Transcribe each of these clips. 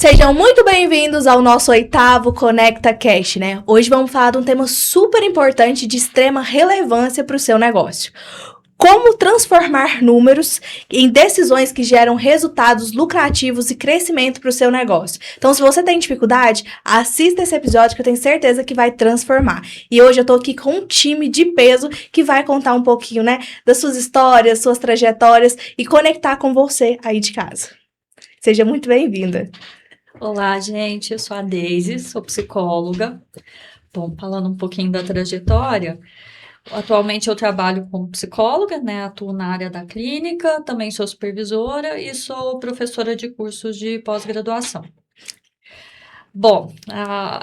Sejam muito bem-vindos ao nosso 8º Conecta Cash, né? Hoje vamos falar de um tema super importante de extrema relevância para o seu negócio. Como transformar números em decisões que geram resultados lucrativos e crescimento para o seu negócio. Então, se você tem dificuldade, assista esse episódio que eu tenho certeza que vai transformar. E hoje eu tô aqui com um time de peso que vai contar um pouquinho, né, das suas histórias, suas trajetórias e conectar com você aí de casa. Seja muito bem-vinda. Olá, gente, eu sou a Deise, sou psicóloga. Bom, falando um pouquinho da trajetória, atualmente eu trabalho como psicóloga, né? Atuo na área da clínica, também sou supervisora e sou professora de cursos de pós-graduação. Bom,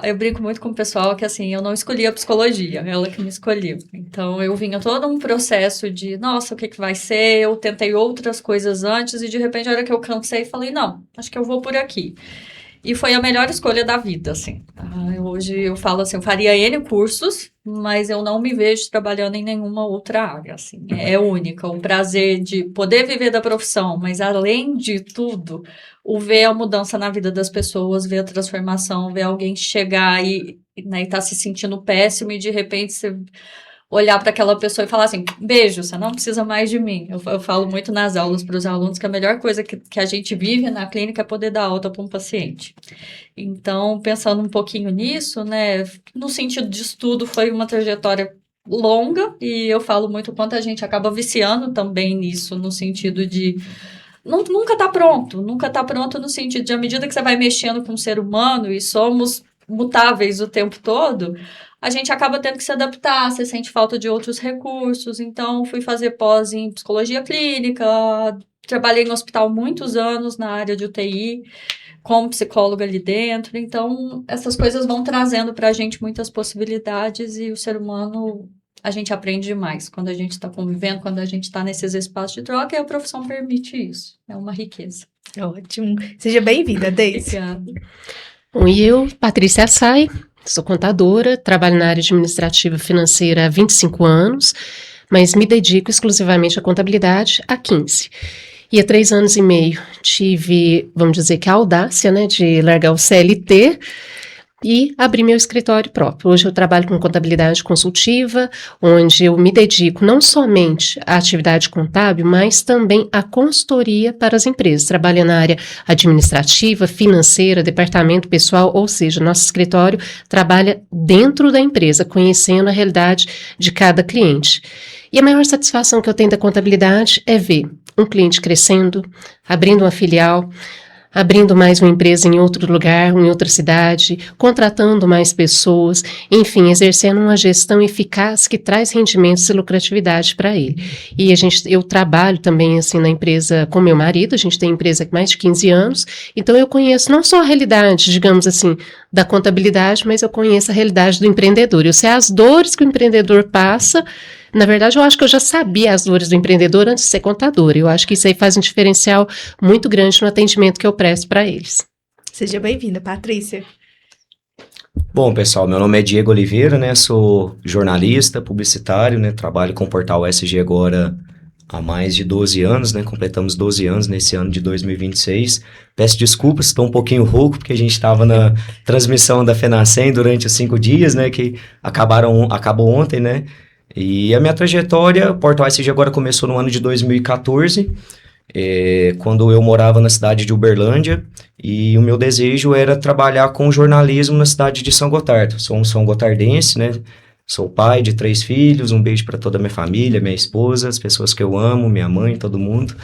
eu brinco muito com o pessoal que, assim, eu não escolhi a psicologia, ela que me escolheu. Então, eu vinha todo um processo de, nossa, o que vai ser? Eu tentei outras coisas antes e, de repente, a hora que eu cansei, falei, não, acho que eu vou por aqui. E foi a melhor escolha da vida, assim. Hoje eu falo assim, eu faria N cursos, mas eu não me vejo trabalhando em nenhuma outra área, assim. É única, o prazer de poder viver da profissão, mas além de tudo, o ver a mudança na vida das pessoas, ver a transformação, ver alguém chegar e tá se sentindo péssimo e de repente você olhar para aquela pessoa e falar assim, beijo, você não precisa mais de mim. Eu falo muito nas aulas para os alunos que a melhor coisa que a gente vive na clínica é poder dar alta para um paciente. Então, pensando um pouquinho nisso, né, no sentido de estudo, foi uma trajetória longa e eu falo muito quanto a gente acaba viciando também nisso, no sentido de nunca tá pronto no sentido de, à medida que você vai mexendo com o ser humano e somos mutáveis o tempo todo, a gente acaba tendo que se adaptar, você sente falta de outros recursos, então fui fazer pós em psicologia clínica, trabalhei no hospital muitos anos na área de UTI, como psicóloga ali dentro, então essas coisas vão trazendo pra gente muitas possibilidades e o ser humano, a gente aprende demais quando a gente está convivendo, quando a gente está nesses espaços de troca e a profissão permite isso, é uma riqueza. Ótimo, seja bem-vinda, Deise. Obrigada. Bom, e eu, Patrícia Assay, sou contadora, trabalho na área administrativa financeira há 25 anos, mas me dedico exclusivamente à contabilidade há 15. E há 3 anos e meio tive, vamos dizer que a audácia, né, de largar o CLT e abrir meu escritório próprio. Hoje eu trabalho com contabilidade consultiva, onde eu me dedico não somente à atividade contábil, mas também à consultoria para as empresas. Trabalho na área administrativa, financeira, departamento pessoal, ou seja, nosso escritório trabalha dentro da empresa, conhecendo a realidade de cada cliente. E a maior satisfação que eu tenho da contabilidade é ver um cliente crescendo, abrindo uma filial, abrindo mais uma empresa em outro lugar, em outra cidade, contratando mais pessoas, enfim, exercendo uma gestão eficaz que traz rendimentos e lucratividade para ele. E eu trabalho também assim na empresa com meu marido, a gente tem empresa há mais de 15 anos, então eu conheço não só a realidade, digamos assim, da contabilidade, mas eu conheço a realidade do empreendedor. Eu sei as dores que o empreendedor passa. Na verdade, eu acho que eu já sabia as dores do empreendedor antes de ser contadora. Eu acho que isso aí faz um diferencial muito grande no atendimento que eu presto para eles. Seja bem-vinda, Patrícia. Bom, pessoal, meu nome é Diego Oliveira, né? Sou jornalista, publicitário, né? Trabalho com o portal SG agora há mais de 12 anos, né? Completamos 12 anos nesse ano de 2026. Peço desculpas, estou um pouquinho rouco, porque a gente estava na transmissão da FENACEM durante os 5 dias, né? Que acabou ontem, né? E a minha trajetória, o Portal SG agora começou no ano de 2014, quando eu morava na cidade de Uberlândia, e o meu desejo era trabalhar com jornalismo na cidade de São Gotardo. Sou um são gotardense, né? Sou pai de 3 filhos, um beijo para toda a minha família, minha esposa, as pessoas que eu amo, minha mãe, todo mundo.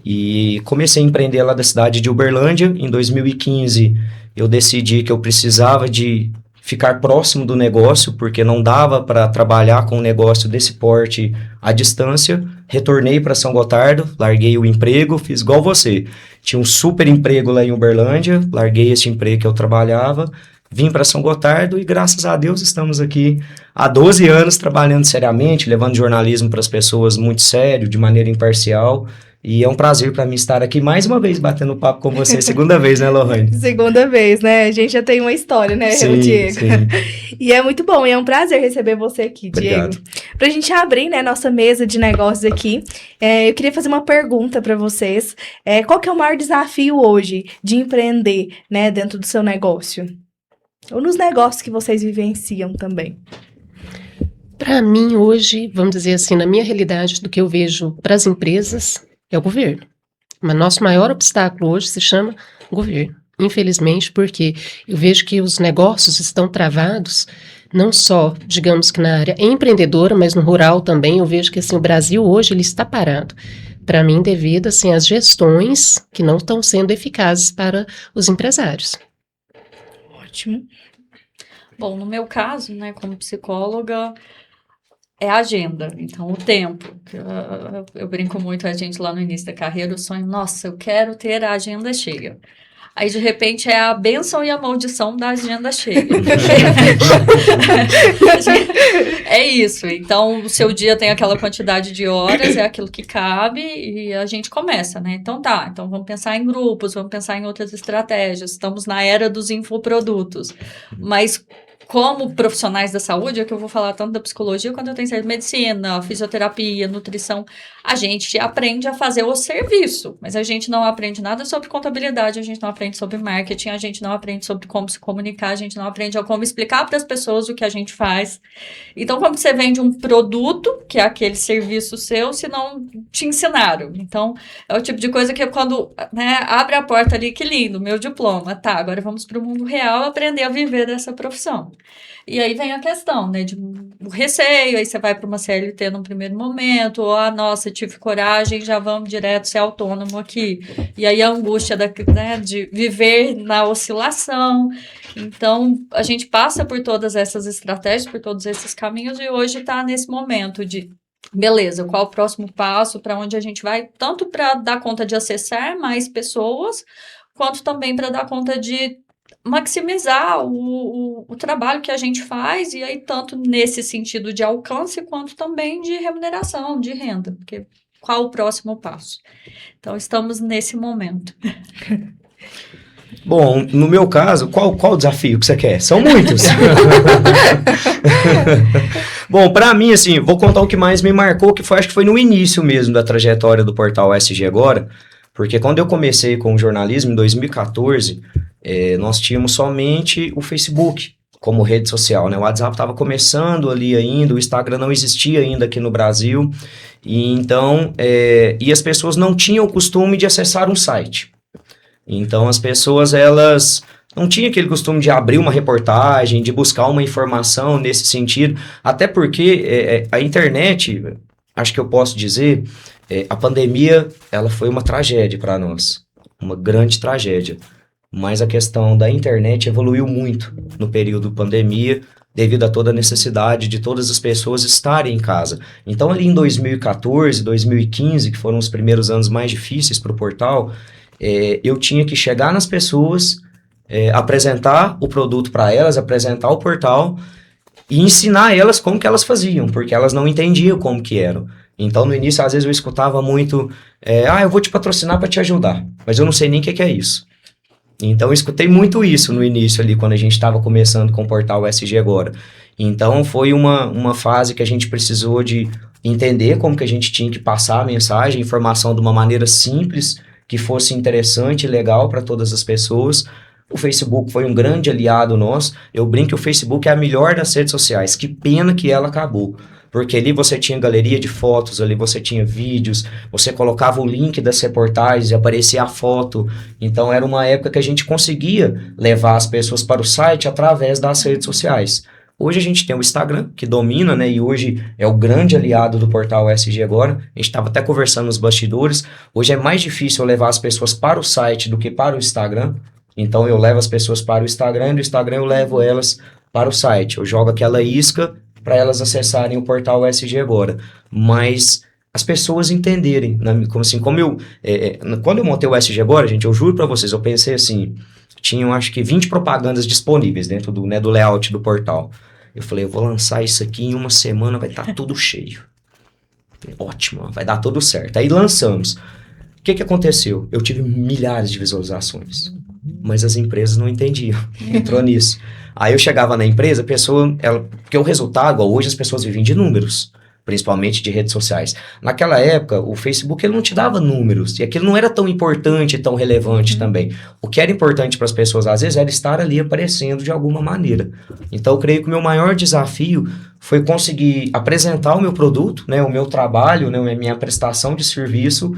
E comecei a empreender lá da cidade de Uberlândia. Em 2015, eu decidi que eu precisava de ficar próximo do negócio, porque não dava para trabalhar com um negócio desse porte à distância. Retornei para São Gotardo, larguei o emprego, fiz igual você. Tinha um super emprego lá em Uberlândia, larguei esse emprego que eu trabalhava, vim para São Gotardo e, graças a Deus, estamos aqui há 12 anos trabalhando seriamente, levando jornalismo para as pessoas muito sério, de maneira imparcial. E é um prazer para mim estar aqui mais uma vez batendo papo com você, segunda vez, né, Lohane? Segunda vez, né? A gente já tem uma história, né, Sim, Diego? sim. E é muito bom, e é um prazer receber você aqui, Obrigado. Diego. Pra gente abrir, né, nossa mesa de negócios aqui, eu queria fazer uma pergunta para vocês. Qual que é o maior desafio hoje de empreender, né, dentro do seu negócio? Ou nos negócios que vocês vivenciam também? Para mim, hoje, vamos dizer assim, na minha realidade, do que eu vejo para as empresas, é o governo. Mas nosso maior obstáculo hoje se chama governo. Infelizmente, porque eu vejo que os negócios estão travados, não só, digamos que na área empreendedora, mas no rural também. Eu vejo que assim, o Brasil hoje ele está parado. Para mim, devido assim, às gestões que não estão sendo eficazes para os empresários. Ótimo. Bom, no meu caso, né, como psicóloga, é a agenda, então o tempo. Eu brinco muito a gente lá no início da carreira, o sonho, nossa, eu quero ter a agenda cheia. Aí, de repente, é a bênção e a maldição da agenda cheia. É isso. Então, o seu dia tem aquela quantidade de horas, é aquilo que cabe, e a gente começa, né? Então, tá. Então, vamos pensar em grupos, vamos pensar em outras estratégias. Estamos na era dos infoprodutos. Mas, como profissionais da saúde, é que eu vou falar tanto da psicologia quanto eu tenho certeza, medicina, fisioterapia, nutrição, a gente aprende a fazer o serviço, mas a gente não aprende nada sobre contabilidade, a gente não aprende sobre marketing, a gente não aprende sobre como se comunicar, a gente não aprende a como explicar para as pessoas o que a gente faz. Então, como você vende um produto, que é aquele serviço seu, se não te ensinaram? Então, é o tipo de coisa que quando, né, abre a porta ali, que lindo, meu diploma, tá, agora vamos para o mundo real aprender a viver dessa profissão. E aí vem a questão, né, o receio, aí você vai para uma CLT no primeiro momento, ou, nossa, tive coragem, já vamos direto ser autônomo aqui. E aí a angústia né, de viver na oscilação. Então, a gente passa por todas essas estratégias, por todos esses caminhos, e hoje está nesse momento de, beleza, qual o próximo passo, para onde a gente vai, tanto para dar conta de acessar mais pessoas, quanto também para dar conta de maximizar o trabalho que a gente faz, e aí tanto nesse sentido de alcance, quanto também de remuneração, de renda, porque qual o próximo passo? Então, estamos nesse momento. Bom, no meu caso, qual o desafio que você quer? São muitos. Bom, para mim, assim, vou contar o que mais me marcou, acho que foi no início mesmo da trajetória do portal SG Agora, porque quando eu comecei com o jornalismo, em 2014, nós tínhamos somente o Facebook como rede social, né? O WhatsApp estava começando ali ainda, o Instagram não existia ainda aqui no Brasil, e então, e as pessoas não tinham o costume de acessar um site. Então, as pessoas, elas não tinham aquele costume de abrir uma reportagem, de buscar uma informação nesse sentido, até porque a internet, acho que eu posso dizer, a pandemia, ela foi uma tragédia para nós, uma grande tragédia. Mas a questão da internet evoluiu muito no período pandemia, devido a toda a necessidade de todas as pessoas estarem em casa. Então, ali em 2014, 2015, que foram os primeiros anos mais difíceis para o portal, eu tinha que chegar nas pessoas, apresentar o produto para elas, apresentar o portal e ensinar elas como que elas faziam, porque elas não entendiam como que eram. Então, no início, às vezes eu escutava muito, eu vou te patrocinar para te ajudar, mas eu não sei nem o que é isso. Então, eu escutei muito isso no início ali, quando a gente estava começando com o portal SG Agora. Então, foi uma fase que a gente precisou de entender como que a gente tinha que passar a mensagem, a informação de uma maneira simples, que fosse interessante e legal para todas as pessoas. O Facebook foi um grande aliado nosso. Eu brinco que o Facebook é a melhor das redes sociais. Que pena que ela acabou. Porque ali você tinha galeria de fotos, ali você tinha vídeos, você colocava o link das reportagens e aparecia a foto. Então era uma época que a gente conseguia levar as pessoas para o site através das redes sociais. Hoje a gente tem o Instagram, que domina, né? E hoje é o grande aliado do portal SG Agora. A gente estava até conversando nos bastidores. Hoje é mais difícil levar as pessoas para o site do que para o Instagram. Então eu levo as pessoas para o Instagram, e do Instagram eu levo elas para o site. Eu jogo aquela isca para elas acessarem o portal SG Agora. Mas as pessoas entenderem, né? Quando eu montei o SG Agora, gente, eu juro para vocês, eu pensei assim, tinham acho que 20 propagandas disponíveis dentro do layout do portal. Eu falei, eu vou lançar isso aqui em uma semana, vai estar tudo cheio. Ótimo, vai dar tudo certo. Aí lançamos. que aconteceu? Eu tive milhares de visualizações, mas as empresas não entendiam, entrou nisso. Aí eu chegava na empresa, porque o resultado, hoje as pessoas vivem de números, principalmente de redes sociais. Naquela época, o Facebook ele não te dava números, e aquilo não era tão importante, tão relevante também. O que era importante para as pessoas, às vezes, era estar ali aparecendo de alguma maneira. Então, eu creio que o meu maior desafio foi conseguir apresentar o meu produto, né, o meu trabalho, né, a minha prestação de serviço,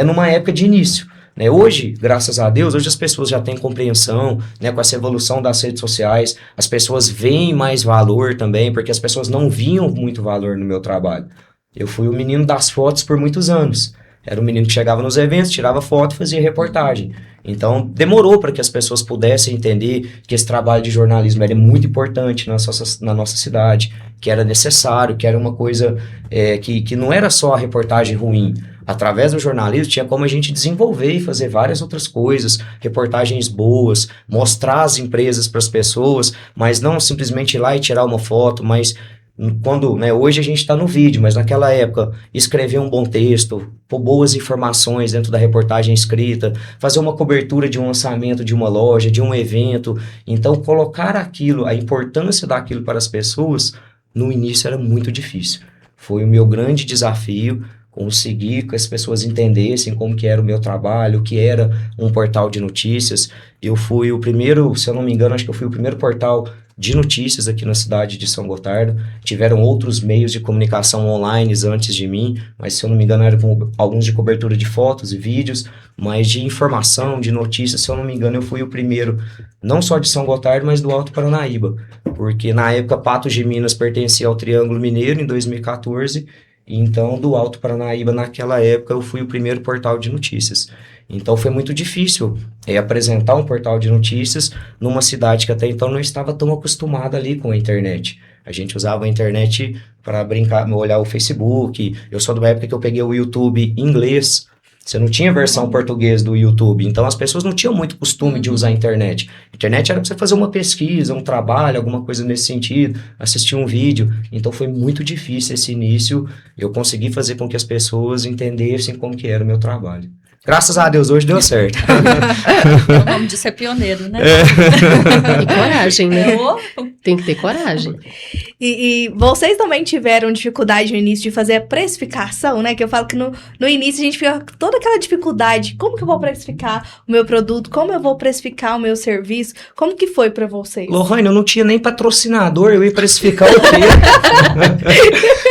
numa época de início. Né? Hoje, graças a Deus, hoje as pessoas já têm compreensão, né, com essa evolução das redes sociais, as pessoas veem mais valor também, porque as pessoas não viam muito valor no meu trabalho. Eu fui o menino das fotos por muitos anos. Era o menino que chegava nos eventos, tirava foto e fazia reportagem. Então, demorou para que as pessoas pudessem entender que esse trabalho de jornalismo era muito importante na nossa cidade, que era necessário, que era uma coisa que não era só a reportagem ruim. Através do jornalismo, tinha como a gente desenvolver e fazer várias outras coisas, reportagens boas, mostrar as empresas para as pessoas, mas não simplesmente ir lá e tirar uma foto, mas quando, né, hoje a gente está no vídeo, mas naquela época, escrever um bom texto, pôr boas informações dentro da reportagem escrita, fazer uma cobertura de um lançamento de uma loja, de um evento, então colocar aquilo, a importância daquilo para as pessoas, no início era muito difícil. Foi o meu grande desafio, conseguir que as pessoas entendessem como que era o meu trabalho, o que era um portal de notícias. Eu fui o primeiro, se eu não me engano, acho que eu fui o primeiro portal de notícias aqui na cidade de São Gotardo. Tiveram outros meios de comunicação online antes de mim, mas se eu não me engano eram alguns de cobertura de fotos e vídeos, mas de informação, de notícias, se eu não me engano eu fui o primeiro, não só de São Gotardo, mas do Alto Paranaíba, porque na época Patos de Minas pertencia ao Triângulo Mineiro em 2014, então, do Alto Paranaíba, naquela época, eu fui o primeiro portal de notícias. Então, foi muito difícil apresentar um portal de notícias numa cidade que até então não estava tão acostumada ali com a internet. A gente usava a internet para brincar, olhar o Facebook. Eu sou de uma época que eu peguei o YouTube em inglês. Você não tinha versão português do YouTube, então as pessoas não tinham muito costume de usar a internet. A internet era para você fazer uma pesquisa, um trabalho, alguma coisa nesse sentido, assistir um vídeo. Então foi muito difícil esse início, eu consegui fazer com que as pessoas entendessem como que era o meu trabalho. Graças a Deus, hoje deu certo. É o nome de ser pioneiro, né? E coragem, né? Tem que ter coragem. E vocês também tiveram dificuldade no início de fazer a precificação, né? Que eu falo que no início a gente fica com toda aquela dificuldade. Como que eu vou precificar o meu produto? Como eu vou precificar o meu serviço? Como que foi pra vocês? Lohane, eu não tinha nem patrocinador, eu ia precificar o quê?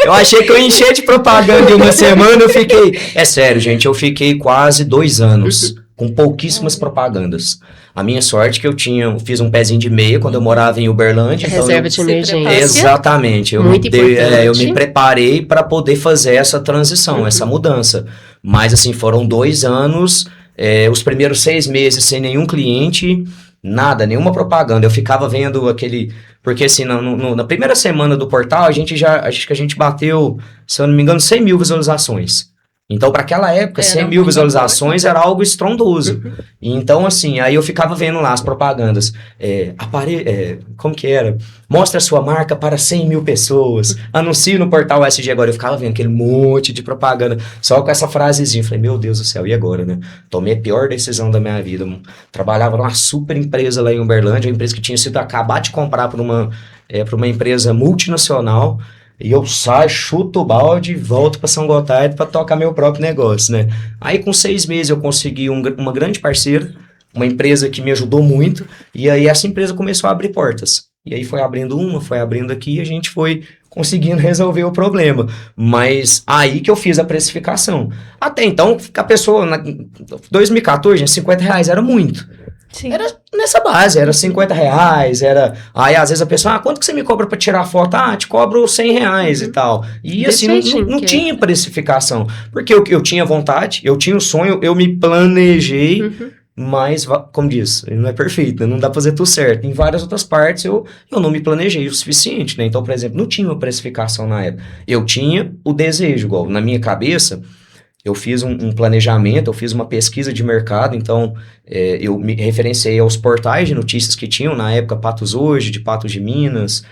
Eu achei que eu ia encher de propaganda em uma semana, eu fiquei... É sério, gente, eu fiquei quase 2 anos com pouquíssimas propagandas. A minha sorte é que eu fiz um pezinho de meia quando eu morava em Uberlândia. Reserva de emergência. Exatamente. Eu me preparei para poder fazer essa transição, essa mudança. Mas, assim, foram 2 anos, os primeiros 6 meses sem nenhum cliente, nada, nenhuma propaganda. Eu ficava vendo aquele... Porque, assim, na primeira semana do portal, acho que a gente bateu, se eu não me engano, 100 mil visualizações. Então, para aquela época, 100 mil visualizações era algo estrondoso. Então, assim, aí eu ficava vendo lá as propagandas. Como que era? Mostra a sua marca para 100 mil pessoas. Anuncie no portal SG agora. Eu ficava vendo aquele monte de propaganda. Só com essa frasezinha. Falei, meu Deus do céu, e agora, né? Tomei a pior decisão da minha vida. Trabalhava numa super empresa lá em Uberlândia. Uma empresa que tinha sido acabar de comprar por uma empresa multinacional. E eu saio, chuto o balde e volto para São Gotardo para tocar meu próprio negócio, né? Aí com 6 meses eu consegui uma grande parceira, uma empresa que me ajudou muito, e aí essa empresa começou a abrir portas. E aí foi abrindo aqui e a gente foi conseguindo resolver o problema. Mas aí que eu fiz a precificação. Até então, a pessoa, em 2014, R$50 era muito. Sim. Era nessa base, era R$50, aí às vezes a pessoa, quanto que você me cobra pra tirar foto? Te cobro R$100 e tal, e assim, não tinha precificação, porque eu tinha vontade, eu tinha o sonho, eu me planejei, mas, como diz, não é perfeito, né? Não dá pra fazer tudo certo, em várias outras partes eu não me planejei o suficiente, né? Então, por exemplo, não tinha uma precificação na época, eu tinha o desejo, igual, na minha cabeça, eu fiz um planejamento, eu fiz uma pesquisa de mercado, então eu me referenciei aos portais de notícias que tinham na época, Patos Hoje, de Patos de Minas,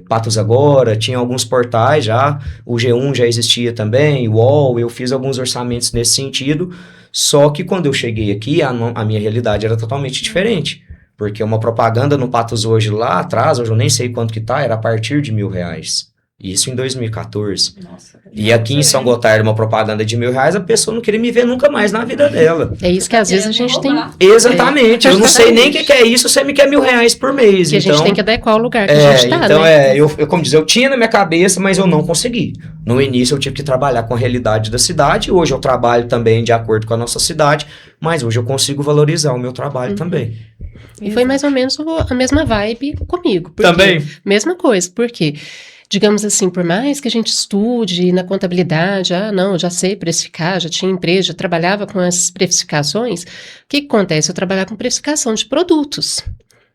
Patos Agora, tinha alguns portais já, o G1 já existia também, o UOL, eu fiz alguns orçamentos nesse sentido, só que quando eu cheguei aqui, a minha realidade era totalmente diferente, porque uma propaganda no Patos hoje lá atrás, hoje eu nem sei quanto que tá, era a partir de R$1.000. Isso em 2014. Nossa, E aqui em São Gotardo, uma propaganda de R$1.000, a pessoa não queria me ver nunca mais na vida dela. É isso que às vezes a gente tem. Exatamente. Eu não sei nem o que é isso, você me quer R$1.000 por mês. Que então, a gente tem que adequar o lugar que a gente tá, então, né? eu, como diz, eu tinha na minha cabeça, mas eu não consegui. No início eu tive que trabalhar com a realidade da cidade, hoje eu trabalho também de acordo com a nossa cidade, mas hoje eu consigo valorizar o meu trabalho também. E foi mais ou menos a mesma vibe comigo. Também? Mesma coisa, porque... Digamos assim, por mais que a gente estude na contabilidade, não, eu já sei precificar, já tinha empresa, já trabalhava com as precificações, o que acontece? Eu trabalhava com precificação de produtos.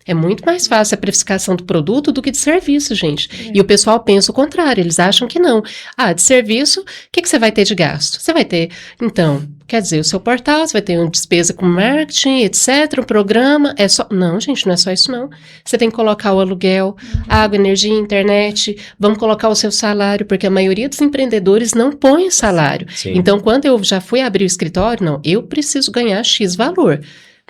É muito mais fácil a precificação do produto do que de serviço, gente. E o pessoal pensa o contrário, eles acham que não. De serviço, o que você vai ter de gasto? Você vai ter, então, quer dizer, o seu portal, você vai ter uma despesa com marketing, etc, um programa, é só... Não, gente, não é só isso não. Você tem que colocar o aluguel, água, energia, internet, vamos colocar o seu salário, porque a maioria dos empreendedores não põe salário. Sim. Então, quando eu já fui abrir o escritório, não, eu preciso ganhar X valor.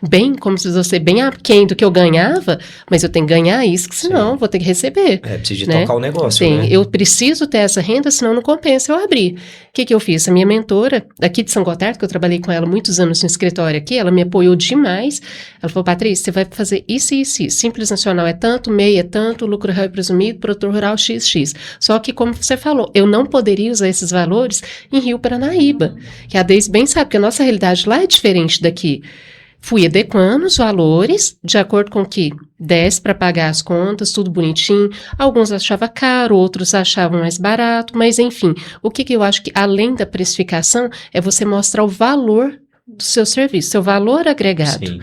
Bem, como se você bem aquém do que eu ganhava, mas eu tenho que ganhar isso, que senão eu vou ter que receber. Preciso de né? tocar o negócio, Sim, né? eu preciso ter essa renda, senão não compensa eu abrir. O que eu fiz? A minha mentora, aqui de São Gotardo, que eu trabalhei com ela muitos anos no escritório aqui, ela me apoiou demais. Ela falou, Patrícia, você vai fazer isso e isso, isso. Simples Nacional é tanto, MEI é tanto, lucro real e presumido, produtor rural XX. Só que, como você falou, eu não poderia usar esses valores em Rio Paranaíba, que a Deise bem sabe que a nossa realidade lá é diferente daqui. Fui adequando os valores de acordo com o que desse para pagar as contas, tudo bonitinho. Alguns achavam caro, outros achavam mais barato, mas enfim, o que eu acho que além da precificação é você mostrar o valor do seu serviço, seu valor agregado. Sim.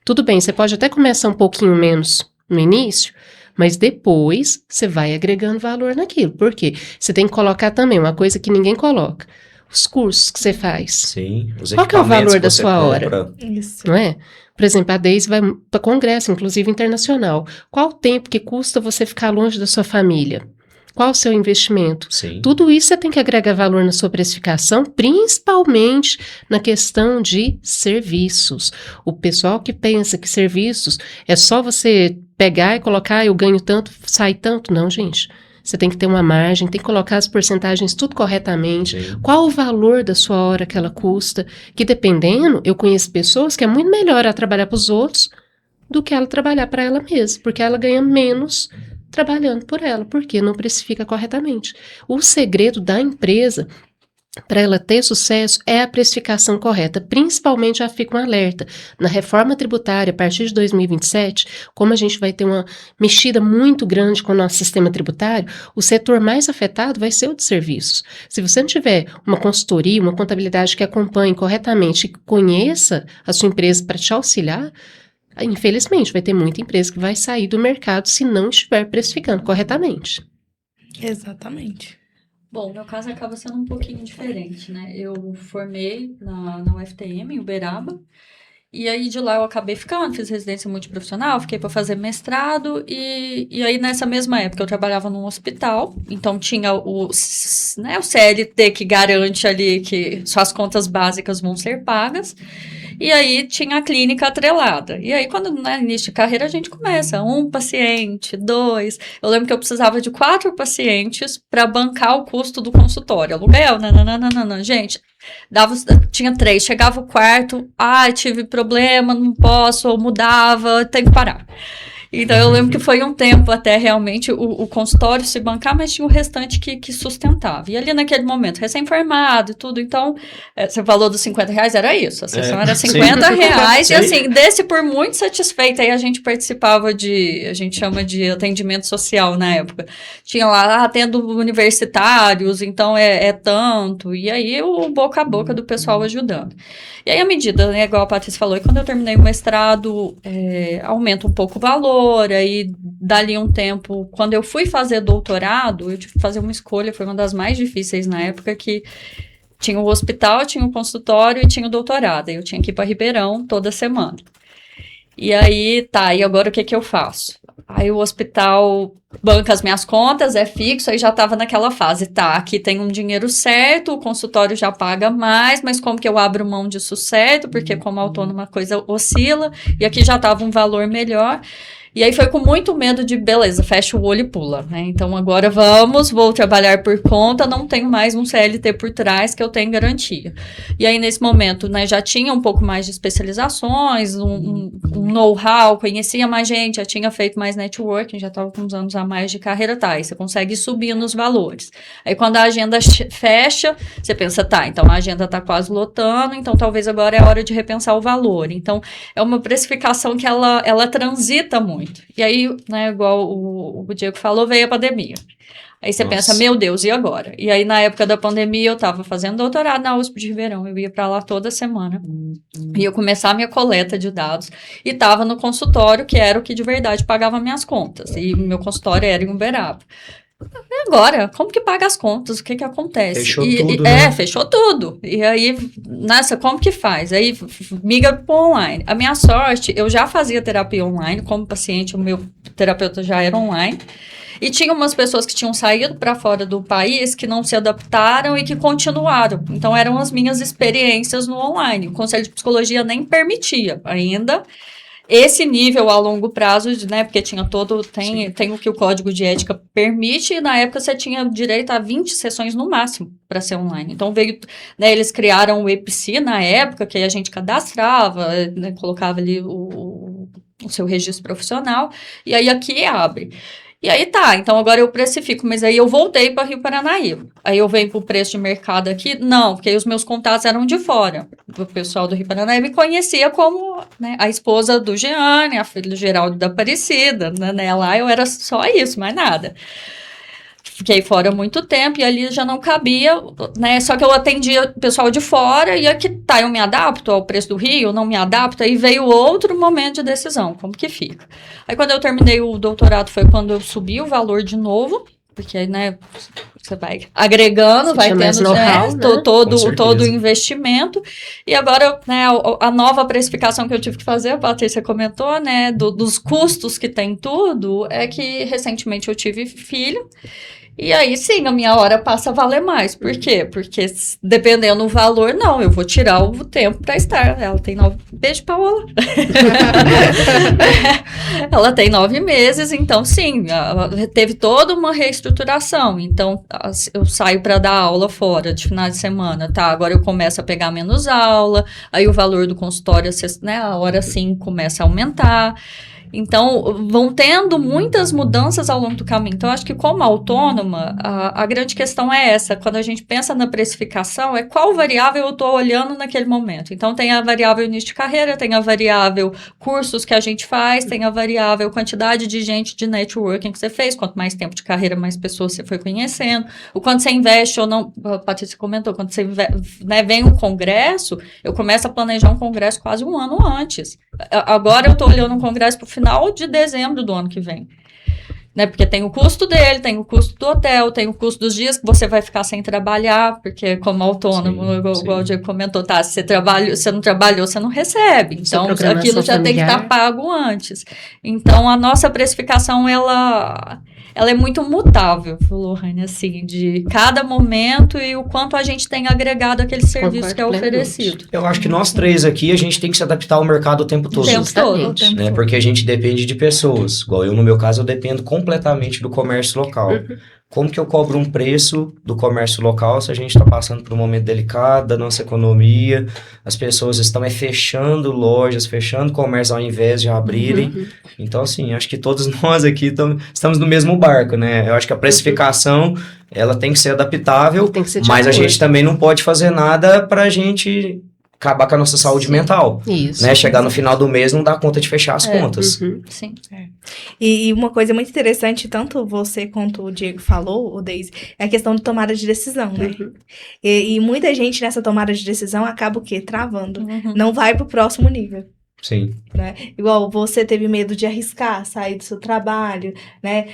Tudo bem, você pode até começar um pouquinho menos no início, mas depois você vai agregando valor naquilo. Por quê? Você tem que colocar também uma coisa que ninguém coloca. Os cursos que você faz. Sim, os Qual que é o equipamentos valor da que você sua compra. hora? Isso. Não é? Por exemplo, a Deise vai para congresso, inclusive internacional. Qual o tempo que custa você ficar longe da sua família? Qual o seu investimento? Sim. Tudo isso você tem que agregar valor na sua precificação, principalmente na questão de serviços. O pessoal que pensa que serviços é só você pegar e colocar, eu ganho tanto, sai tanto. Não, gente. Você tem que ter uma margem, tem que colocar as porcentagens tudo corretamente. Sim. Qual o valor da sua hora que ela custa? Que dependendo, eu conheço pessoas que é muito melhor ela trabalhar para os outros do que ela trabalhar para ela mesma, porque ela ganha menos trabalhando por ela, porque não precifica corretamente. O segredo da empresa para ela ter sucesso é a precificação correta, principalmente já fica um alerta. Na reforma tributária, a partir de 2027, como a gente vai ter uma mexida muito grande com o nosso sistema tributário, o setor mais afetado vai ser o de serviços. Se você não tiver uma consultoria, uma contabilidade que acompanhe corretamente e conheça a sua empresa para te auxiliar, infelizmente vai ter muita empresa que vai sair do mercado se não estiver precificando corretamente. Exatamente. Bom, meu caso acaba sendo um pouquinho diferente, né? Eu formei na UFTM, em Uberaba, e aí de lá eu acabei ficando, fiz residência multiprofissional, fiquei para fazer mestrado, e aí nessa mesma época eu trabalhava num hospital, então tinha o CLT que garante ali que suas contas básicas vão ser pagas, e aí tinha a clínica atrelada. E aí, quando no início de carreira, a gente começa. 1 paciente, 2. Eu lembro que eu precisava de 4 pacientes para bancar o custo do consultório. Aluguel, nananana. Gente, tinha 3. Chegava o quarto, tive problema, não posso, ou mudava, tem que parar. Então, eu lembro que foi um tempo até realmente o consultório se bancar, mas tinha o restante que sustentava. E ali naquele momento, recém-formado e tudo, então, você falou dos R$50, era isso. A sessão era R$50, sim. e assim, desse por muito satisfeita, aí a gente participava a gente chama de atendimento social na época. Tinha lá, atendo universitários, então é tanto, e aí o boca a boca do pessoal ajudando. E aí, à medida, né, igual a Patrícia falou, e quando eu terminei o mestrado, aumenta um pouco o valor, aí dali um tempo, quando eu fui fazer doutorado, eu tive que fazer uma escolha, foi uma das mais difíceis na época, que tinha o hospital, tinha o consultório e tinha o doutorado, aí eu tinha que ir para Ribeirão toda semana. E aí, e agora o que eu faço? Aí o hospital banca as minhas contas, é fixo, aí já estava naquela fase, tá, aqui tem um dinheiro certo, o consultório já paga mais, mas como que eu abro mão disso certo, porque como autônoma a coisa oscila, e aqui já estava um valor melhor. E aí foi com muito medo de, beleza, fecha o olho e pula, né? Então agora vou trabalhar por conta, não tenho mais um CLT por trás que eu tenho garantia. E aí nesse momento, né, já tinha um pouco mais de especializações, um know-how, conhecia mais gente, já tinha feito mais networking, já estava com uns anos a mais de carreira, tá, aí você consegue subir nos valores. Aí quando a agenda fecha, você pensa, tá, então a agenda está quase lotando, então talvez agora é a hora de repensar o valor. Então é uma precificação que ela transita muito. E aí, né, igual o Diego falou, veio a pandemia. Aí você pensa, meu Deus, e agora? E aí, na época da pandemia, eu estava fazendo doutorado na USP de Ribeirão, eu ia para lá toda semana. Ia começar a minha coleta de dados, e estava no consultório, que era o que de verdade pagava minhas contas. E meu consultório era em Uberaba. E agora, como que paga as contas? O que que acontece? Fechou tudo, né? Fechou tudo. E aí, nossa, como que faz? Aí migra para online. A minha sorte, eu já fazia terapia online, como paciente, o meu terapeuta já era online. E tinha umas pessoas que tinham saído para fora do país, que não se adaptaram e que continuaram. Então, eram as minhas experiências no online. O Conselho de Psicologia nem permitia ainda esse nível a longo prazo, né, porque tinha tem o que o Código de Ética permite, e na época você tinha direito a 20 sessões no máximo para ser online. Então veio, né, eles criaram o EPSI na época, que aí a gente cadastrava, né, colocava ali o seu registro profissional, e aí aqui abre. E aí tá, então agora eu precifico, mas aí eu voltei para Rio Paranaíba. Aí eu venho pro preço de mercado aqui? Não, porque aí os meus contatos eram de fora. O pessoal do Rio Paranaíba me conhecia como, né, a esposa do Jeane, a filha do Geraldo da Aparecida, né? Lá eu era só isso, mais nada. Fiquei fora há muito tempo e ali já não cabia, né? Só que eu atendia o pessoal de fora e aqui tá, eu me adapto ao preço do Rio, não me adapto, aí veio outro momento de decisão, como que fica? Aí quando eu terminei o doutorado foi quando eu subi o valor de novo, porque aí, né, você vai agregando, vai tendo, né, todo o investimento, e agora, né, a nova precificação que eu tive que fazer, a Patrícia comentou, né, dos custos que tem tudo, é que recentemente eu tive filho. E aí, sim, a minha hora passa a valer mais. Por quê? Porque, dependendo do valor, não, eu vou tirar o tempo para estar. Ela tem 9... Beijo, Paola. Ela tem 9 meses, então, sim, teve toda uma reestruturação. Então, eu saio para dar aula fora de final de semana, tá? Agora eu começo a pegar menos aula, aí o valor do consultório, né, a hora, sim, começa a aumentar. Então, vão tendo muitas mudanças ao longo do caminho. Então, acho que como autônoma, a grande questão é essa. Quando a gente pensa na precificação, é qual variável eu estou olhando naquele momento. Então, tem a variável início de carreira, tem a variável cursos que a gente faz, tem a variável quantidade de gente de networking que você fez. Quanto mais tempo de carreira, mais pessoas você foi conhecendo. O quanto você investe ou não, a Patrícia comentou, quando você né, vem um congresso, eu começo a planejar um congresso quase um ano antes. Agora eu estou olhando um congresso para o final de dezembro do ano que vem. Né? Porque tem o custo dele, tem o custo do hotel, tem o custo dos dias que você vai ficar sem trabalhar, porque como autônomo, igual o Diego comentou, tá, se você não trabalhou, você não recebe. Então, aquilo já tem que estar pago antes. Então, a nossa precificação, ela é muito mutável, Lohane, assim, de cada momento e o quanto a gente tem agregado aquele serviço que é oferecido. Eu acho que nós três aqui, a gente tem que se adaptar ao mercado o tempo todo. O tempo todo. Porque a gente depende de pessoas. Igual eu, no meu caso, eu dependo completamente do comércio local. Como que eu cobro um preço do comércio local se a gente está passando por um momento delicado da nossa economia, as pessoas estão fechando lojas, fechando comércio ao invés de abrirem. Então, assim, acho que todos nós aqui estamos no mesmo barco, né? Eu acho que a precificação, ela tem que ser adaptável, mas a gente também não pode fazer nada para a gente acabar com a nossa saúde mental. Isso. Né? Chegar no final do mês não dá conta de fechar as contas. Sim. E uma coisa muito interessante, tanto você quanto o Diego falou, o Deise, é a questão de tomada de decisão, né? E muita gente nessa tomada de decisão acaba o quê? Travando. Não vai pro próximo nível. Sim. Né? Igual você teve medo de arriscar, sair do seu trabalho, né?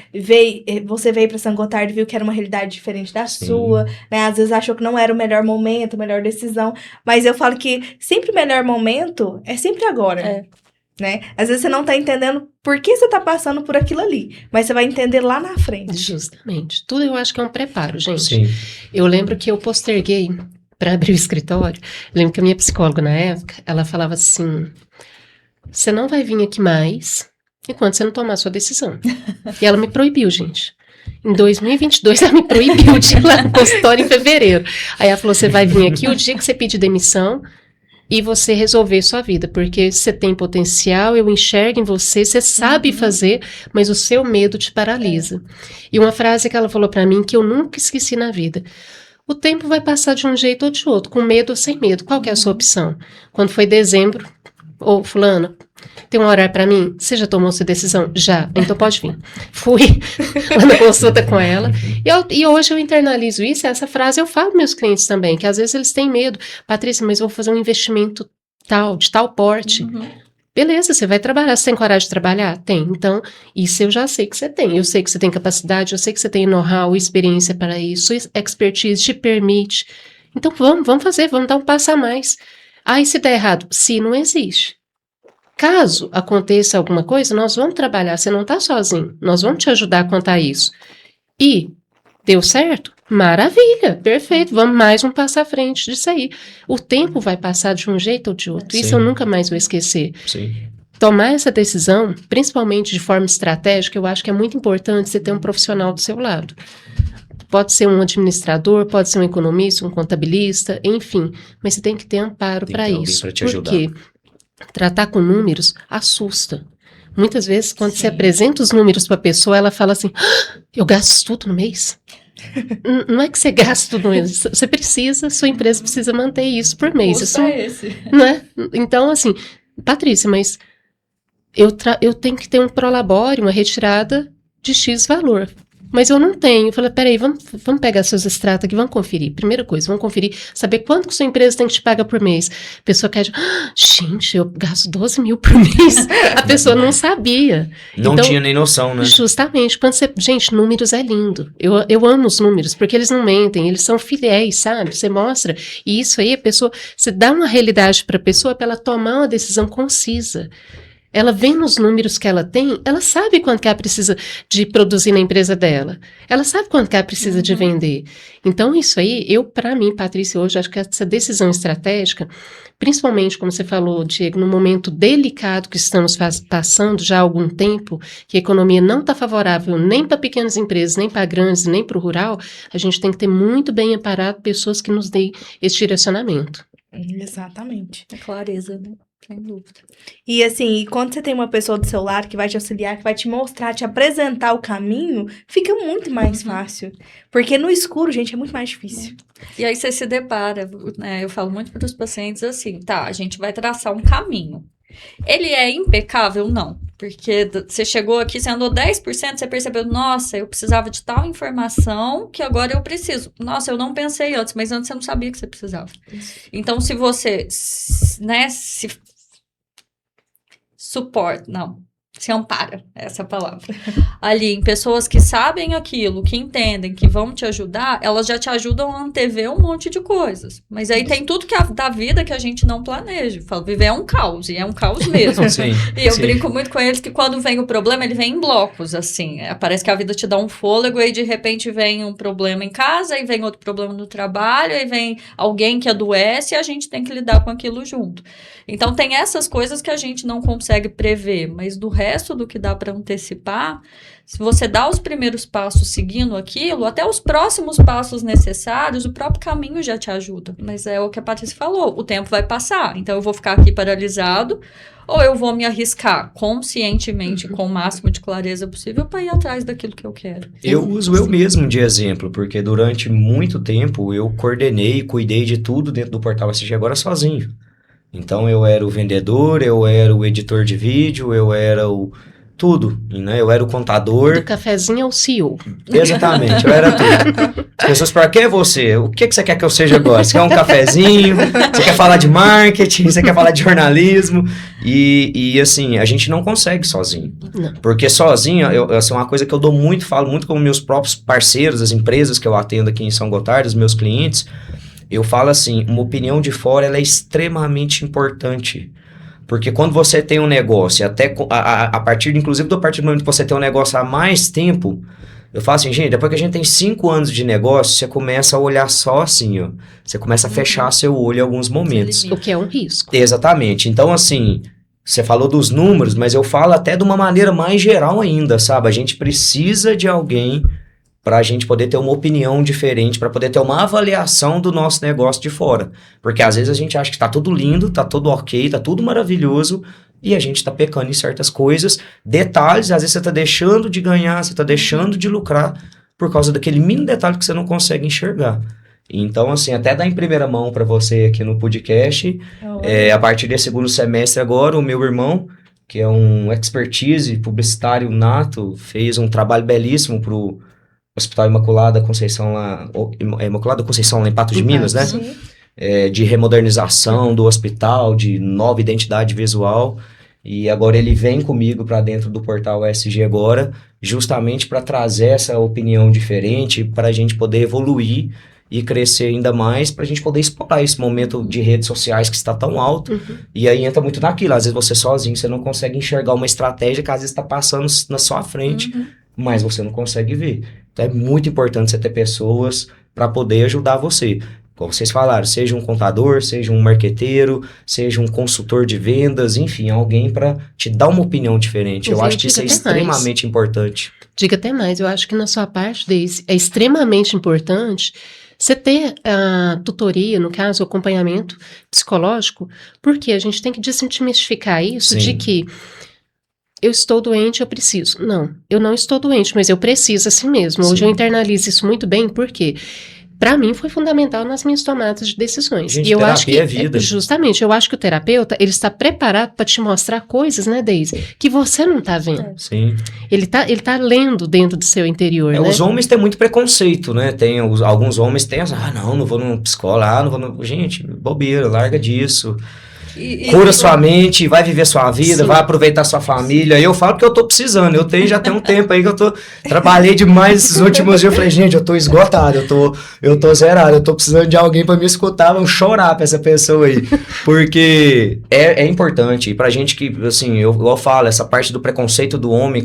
Você veio para São Gotardo e viu que era uma realidade diferente da sua, né? Às vezes achou que não era o melhor momento, a melhor decisão, mas eu falo que sempre o melhor momento é sempre agora. né? Às vezes você não tá entendendo por que você tá passando por aquilo ali, mas você vai entender lá na frente. Justamente. Tudo eu acho que é um preparo, gente. Sim. Eu lembro que eu posterguei para abrir o escritório. Eu lembro que a minha psicóloga na época, ela falava assim: você não vai vir aqui mais enquanto você não tomar a sua decisão. E ela me proibiu, gente. Em 2022, ela me proibiu de ir lá no consultório em fevereiro. Aí ela falou: você vai vir aqui o dia que você pedir demissão e você resolver sua vida, porque você tem potencial, eu enxergo em você, você sabe fazer, mas o seu medo te paralisa. E uma frase que ela falou pra mim que eu nunca esqueci na vida: o tempo vai passar de um jeito ou de outro, com medo ou sem medo. Qual que é a sua opção? Quando foi dezembro, ô fulano, tem um horário pra mim? Você já tomou sua decisão? Já, então pode vir. Fui lá na consulta com ela. E hoje eu internalizo isso, essa frase eu falo para meus clientes também, que às vezes eles têm medo. Patrícia, mas eu vou fazer um investimento de tal porte. Beleza, você vai trabalhar. Você tem coragem de trabalhar? Tem. Então, isso eu já sei que você tem. Eu sei que você tem capacidade, eu sei que você tem know-how, experiência para isso, expertise te permite. Então, vamos fazer, vamos dar um passo a mais. E se der errado? Se não existe. Caso aconteça alguma coisa, nós vamos trabalhar, você não está sozinho, nós vamos te ajudar quanto a isso. E deu certo? Maravilha, perfeito, vamos mais um passo à frente disso aí. O tempo vai passar de um jeito ou de outro, isso eu nunca mais vou esquecer. Sim. Tomar essa decisão, principalmente de forma estratégica, eu acho que é muito importante você ter um profissional do seu lado. Pode ser um administrador, pode ser um economista, um contabilista, enfim, mas você tem que ter amparo para isso. Pra te ajudar. Porque tratar com números assusta. Muitas vezes, quando você apresenta os números para a pessoa, ela fala assim: eu gasto isso tudo no mês? Não é que você gasta tudo no mês, você precisa, sua empresa precisa manter isso por mês. Isso não é? Então, assim, Patrícia, mas eu tenho que ter um prolabore, uma retirada de X valor. Mas eu não tenho. Eu falei: peraí, vamos pegar seus extratos aqui, vamos conferir. Primeira coisa, vamos conferir, saber quanto que sua empresa tem que te pagar por mês. A pessoa quer, gente, eu gasto 12 mil por mês. A pessoa não sabia. Não tinha nem noção, né? Justamente. Gente, números é lindo. Eu amo os números, porque eles não mentem, eles são fiéis, sabe? Você mostra. E isso aí, você dá uma realidade para a pessoa para ela tomar uma decisão concisa. Ela vem nos números que ela tem, ela sabe quanto que ela precisa de produzir na empresa dela. Ela sabe quanto que ela precisa de vender. Então, isso aí, para mim, Patrícia, hoje, acho que essa decisão estratégica, principalmente, como você falou, Diego, no momento delicado que estamos passando já há algum tempo, que a economia não está favorável nem para pequenas empresas, nem para grandes, nem para o rural, a gente tem que ter muito bem amparado pessoas que nos deem esse direcionamento. Exatamente. É clareza, né? Sem dúvida. E assim, quando você tem uma pessoa do seu lado que vai te auxiliar, que vai te mostrar, te apresentar o caminho, fica muito mais fácil. Porque no escuro, gente, é muito mais difícil. E aí você se depara, né? Eu falo muito para os pacientes assim: tá, a gente vai traçar um caminho. Ele é impecável? Não. Porque você chegou aqui, você andou 10%, você percebeu: nossa, eu precisava de tal informação que agora eu preciso. Nossa, eu não pensei antes, mas antes você não sabia que você precisava. Então, se você, né, se ampara, essa é a palavra, ali em pessoas que sabem aquilo, que entendem, que vão te ajudar, elas já te ajudam a antever um monte de coisas. Mas aí tem tudo da vida que a gente não planeja. Falo, viver é um caos, e é um caos mesmo. Sim, e eu brinco muito com eles que quando vem o problema, ele vem em blocos, assim. Parece que a vida te dá um fôlego, e de repente vem um problema em casa, e vem outro problema no trabalho, e vem alguém que adoece, e a gente tem que lidar com aquilo junto. Então, tem essas coisas que a gente não consegue prever, mas do resto do que dá para antecipar, se você dá os primeiros passos seguindo aquilo, até os próximos passos necessários, o próprio caminho já te ajuda. Mas é o que a Patrícia falou, o tempo vai passar, então eu vou ficar aqui paralisado, ou eu vou me arriscar conscientemente, com o máximo de clareza possível, para ir atrás daquilo que eu quero. Eu uso eu mesmo de exemplo, porque durante muito tempo eu coordenei e cuidei de tudo dentro do Portal SG agora sozinho. Então, eu era o vendedor, eu era o editor de vídeo, eu era o tudo, né? Eu era o contador. Do cafezinho ao CEO. Exatamente, eu era tudo. As pessoas falam: quem é você? O que você quer que eu seja agora? Você quer um cafezinho? Você quer falar de marketing? Você quer falar de jornalismo? E assim, a gente não consegue sozinho. Não. Porque sozinho, assim, uma coisa que eu falo muito com meus próprios parceiros, as empresas que eu atendo aqui em São Gotardo, os meus clientes. Eu falo assim, uma opinião de fora ela é extremamente importante. Porque quando você tem um negócio, até a partir, inclusive, do momento que você tem um negócio há mais tempo, eu falo assim, gente, depois que a gente tem 5 anos de negócio, você começa a olhar só assim, ó. Você começa a fechar seu olho em alguns momentos. O que é um risco. Exatamente. Então, assim, você falou dos números, mas eu falo até de uma maneira mais geral ainda, sabe? A gente precisa de alguém para a gente poder ter uma opinião diferente, para poder ter uma avaliação do nosso negócio de fora. Porque às vezes a gente acha que tá tudo lindo, tá tudo ok, tá tudo maravilhoso, e a gente tá pecando em certas coisas, detalhes, às vezes você tá deixando de ganhar, você tá deixando de lucrar por causa daquele mínimo detalhe que você não consegue enxergar. Então, assim, até dar em primeira mão para você aqui no podcast, a partir desse segundo semestre agora, o meu irmão, que é um expertise publicitário nato, fez um trabalho belíssimo pro Hospital Imaculada Conceição lá, Imaculada Conceição lá em Patos de Minas, né? Sim. De remodernização do hospital, de nova identidade visual. E agora ele vem comigo para dentro do portal SG agora, justamente para trazer essa opinião diferente, para a gente poder evoluir e crescer ainda mais, para a gente poder explorar esse momento de redes sociais que está tão alto. E aí entra muito naquilo, às vezes você sozinho, você não consegue enxergar uma estratégia que às vezes está passando na sua frente, mas você não consegue ver. Então é muito importante você ter pessoas para poder ajudar você. Como vocês falaram, seja um contador, seja um marqueteiro, seja um consultor de vendas, enfim, alguém para te dar uma opinião diferente. Eu acho que isso é extremamente importante. Diga até mais, eu acho que na sua parte, Deise, é extremamente importante você ter a tutoria, no caso, o acompanhamento psicológico, porque a gente tem que desmistificar isso de que eu estou doente, eu preciso. Não, eu não estou doente, mas eu preciso assim mesmo. Hoje eu internalizo isso muito bem, porque para mim foi fundamental nas minhas tomadas de decisões. Gente, e eu terapia acho que é vida. Justamente, eu acho que o terapeuta, ele está preparado para te mostrar coisas, né, Deise, que você não está vendo. Sim. Ele tá lendo dentro do seu interior, né? Os homens têm muito preconceito, né? Alguns homens têm não vou no psicólogo, não vou no... Gente, bobeira, larga disso. Cura sua mente, vai viver sua vida, vai aproveitar sua família. Eu falo que eu tô precisando, já tem um tempo aí que trabalhei demais esses últimos dias, eu falei, gente, eu tô esgotado, eu tô zerado, eu tô precisando de alguém pra me escutar, vamos chorar pra essa pessoa aí, porque é importante, e pra gente que, assim, eu falo, essa parte do preconceito do homem,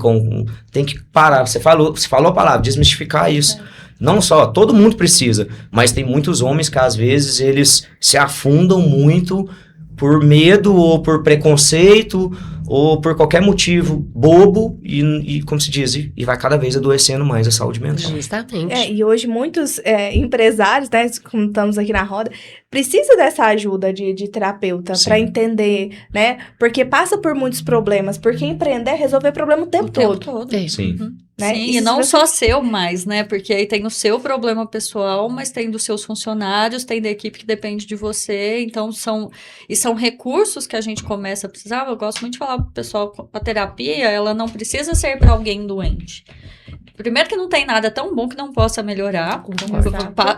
tem que parar, você falou a palavra, desmistificar isso. Não só, todo mundo precisa, mas tem muitos homens que às vezes eles se afundam muito por medo ou por preconceito ou por qualquer motivo bobo e como se diz, e vai cada vez adoecendo mais a saúde mental. Justamente. E hoje muitos empresários, né, como estamos aqui na roda, precisam dessa ajuda de terapeuta para entender, né, porque passa por muitos problemas, porque empreender é resolver problema o tempo todo. Sim. Né? Sim, e não só seu mais, né? Porque aí tem o seu problema pessoal, mas tem dos seus funcionários, tem da equipe que depende de você. Então, são recursos que a gente começa a precisar. Eu gosto muito de falar pro pessoal, a terapia, ela não precisa ser para alguém doente. Primeiro que não tem nada tão bom que não possa melhorar,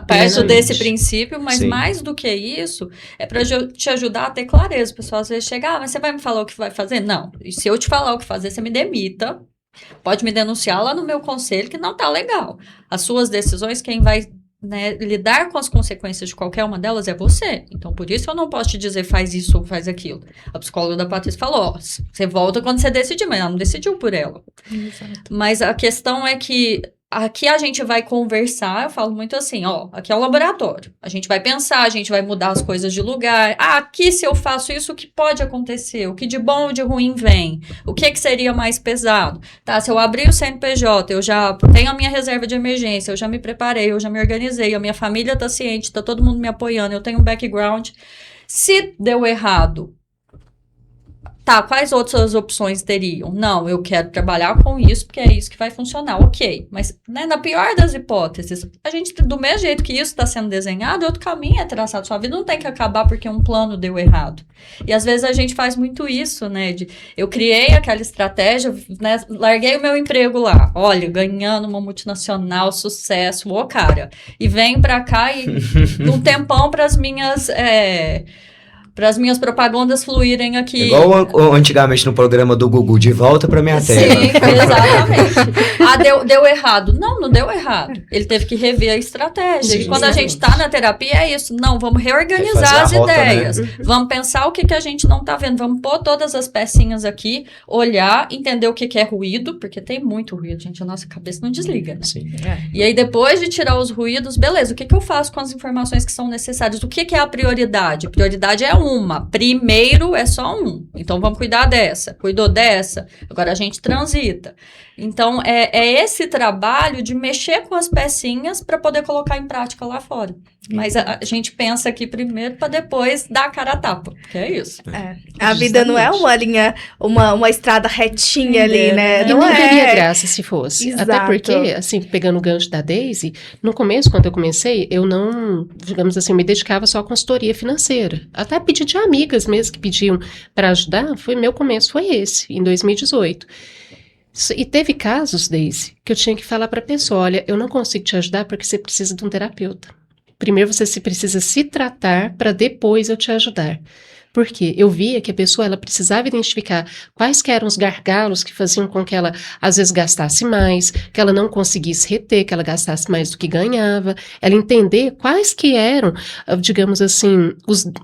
perto desse princípio, mas mais do que isso, é para te ajudar a ter clareza. O pessoal às vezes chega, mas você vai me falar o que vai fazer? Não, e se eu te falar o que fazer, você me demita. Pode me denunciar lá no meu conselho que não tá legal. As suas decisões, quem vai, né, lidar com as consequências de qualquer uma delas é você. Então, por isso eu não posso te dizer faz isso ou faz aquilo. A psicóloga da Patrícia falou, você volta quando você decidir, mas ela não decidiu por ela. Exato. Mas a questão é que aqui a gente vai conversar, eu falo muito assim, aqui é o laboratório. A gente vai pensar, a gente vai mudar as coisas de lugar. Aqui se eu faço isso, o que pode acontecer? O que de bom ou de ruim vem? O que seria mais pesado? Tá, se eu abrir o CNPJ, eu já tenho a minha reserva de emergência, eu já me preparei, eu já me organizei, a minha família tá ciente, tá todo mundo me apoiando, eu tenho um background. Se deu errado, tá, quais outras opções teriam? Não, eu quero trabalhar com isso, porque é isso que vai funcionar, ok. Mas, né, na pior das hipóteses, a gente, do mesmo jeito que isso está sendo desenhado, outro caminho é traçado. Sua vida não tem que acabar porque um plano deu errado. E, às vezes, a gente faz muito isso, né? Eu criei aquela estratégia, né, larguei o meu emprego lá, olha, ganhando uma multinacional, sucesso, cara. E vem pra cá e um tempão pras minhas... para as minhas propagandas fluírem aqui. Igual antigamente no programa do Gugu, de volta para minha terra. Sim, exatamente. Deu errado. Não deu errado. Ele teve que rever a estratégia. Sim, e quando a gente está na terapia, é isso. Não, vamos reorganizar as rota, ideias. né? Vamos pensar o que a gente não está vendo. Vamos pôr todas as pecinhas aqui, olhar, entender o que é ruído, porque tem muito ruído, gente. A nossa cabeça não desliga. Né? Sim. E aí, depois de tirar os ruídos, beleza, o que eu faço com as informações que são necessárias? O que é a prioridade? A prioridade é uma. Primeiro é só um. Então, vamos cuidar dessa. Cuidou dessa, agora a gente transita. Então, é esse trabalho de mexer com as pecinhas para poder colocar em prática lá fora. Mas a gente pensa aqui primeiro para depois dar a cara a tapa, que é isso. A vida não é uma linha, uma estrada retinha ali, né? E Não teria graça se fosse. Exato. Até porque, assim, pegando o gancho da Daisy, no começo, quando eu comecei, eu não, digamos assim, me dedicava só à consultoria financeira. Até pedi de amigas mesmo que pediam para ajudar, meu começo foi esse, em 2018. E teve casos, Daisy, que eu tinha que falar para a pessoa, olha, eu não consigo te ajudar porque você precisa de um terapeuta. Primeiro você precisa se tratar para depois eu te ajudar. Porque eu via que a pessoa ela precisava identificar quais que eram os gargalos que faziam com que ela, às vezes, gastasse mais, que ela não conseguisse reter, que ela gastasse mais do que ganhava, ela entender quais que eram, digamos assim,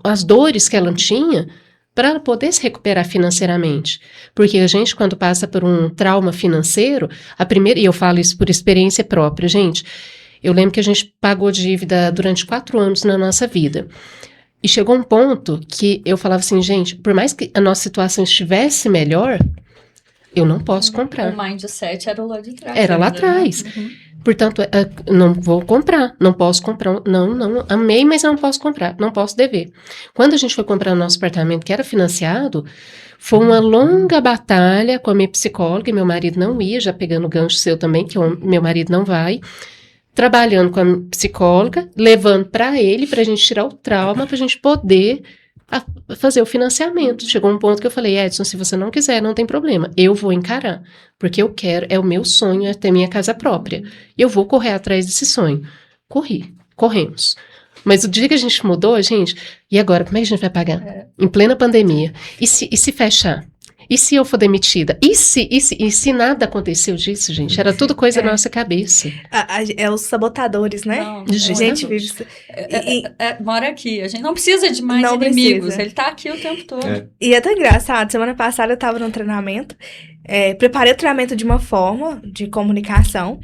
as dores que ela tinha para ela poder se recuperar financeiramente. Porque a gente, quando passa por um trauma financeiro, e eu falo isso por experiência própria, gente, eu lembro que a gente pagou dívida durante 4 anos na nossa vida. E chegou um ponto que eu falava assim, gente, por mais que a nossa situação estivesse melhor, eu não posso comprar. O mindset era lá de trás. Era lá atrás. Portanto, não vou comprar, não posso comprar, não, amei, mas não posso comprar, não posso dever. Quando a gente foi comprar o nosso apartamento, que era financiado, foi uma longa batalha com a minha psicóloga, e meu marido não ia, já pegando o gancho seu também, que meu marido não vai, trabalhando com a psicóloga, levando para ele, para a gente tirar o trauma, para a gente poder fazer o financiamento. Chegou um ponto que eu falei, Edson, se você não quiser, não tem problema, eu vou encarar, porque eu quero, é o meu sonho, é ter minha casa própria, eu vou correr atrás desse sonho. Corremos. Mas o dia que a gente mudou, gente, e agora, como é que a gente vai pagar? Em plena pandemia. E se fechar? E se eu for demitida? E se nada aconteceu disso, gente? Era tudo coisa da nossa cabeça. É os sabotadores, né? Não, a gente vive... mora aqui. A gente não precisa de mais não inimigos. Precisa. Ele tá aqui o tempo todo. E é tão engraçado. Semana passada eu tava num treinamento. Preparei o treinamento de uma forma de comunicação.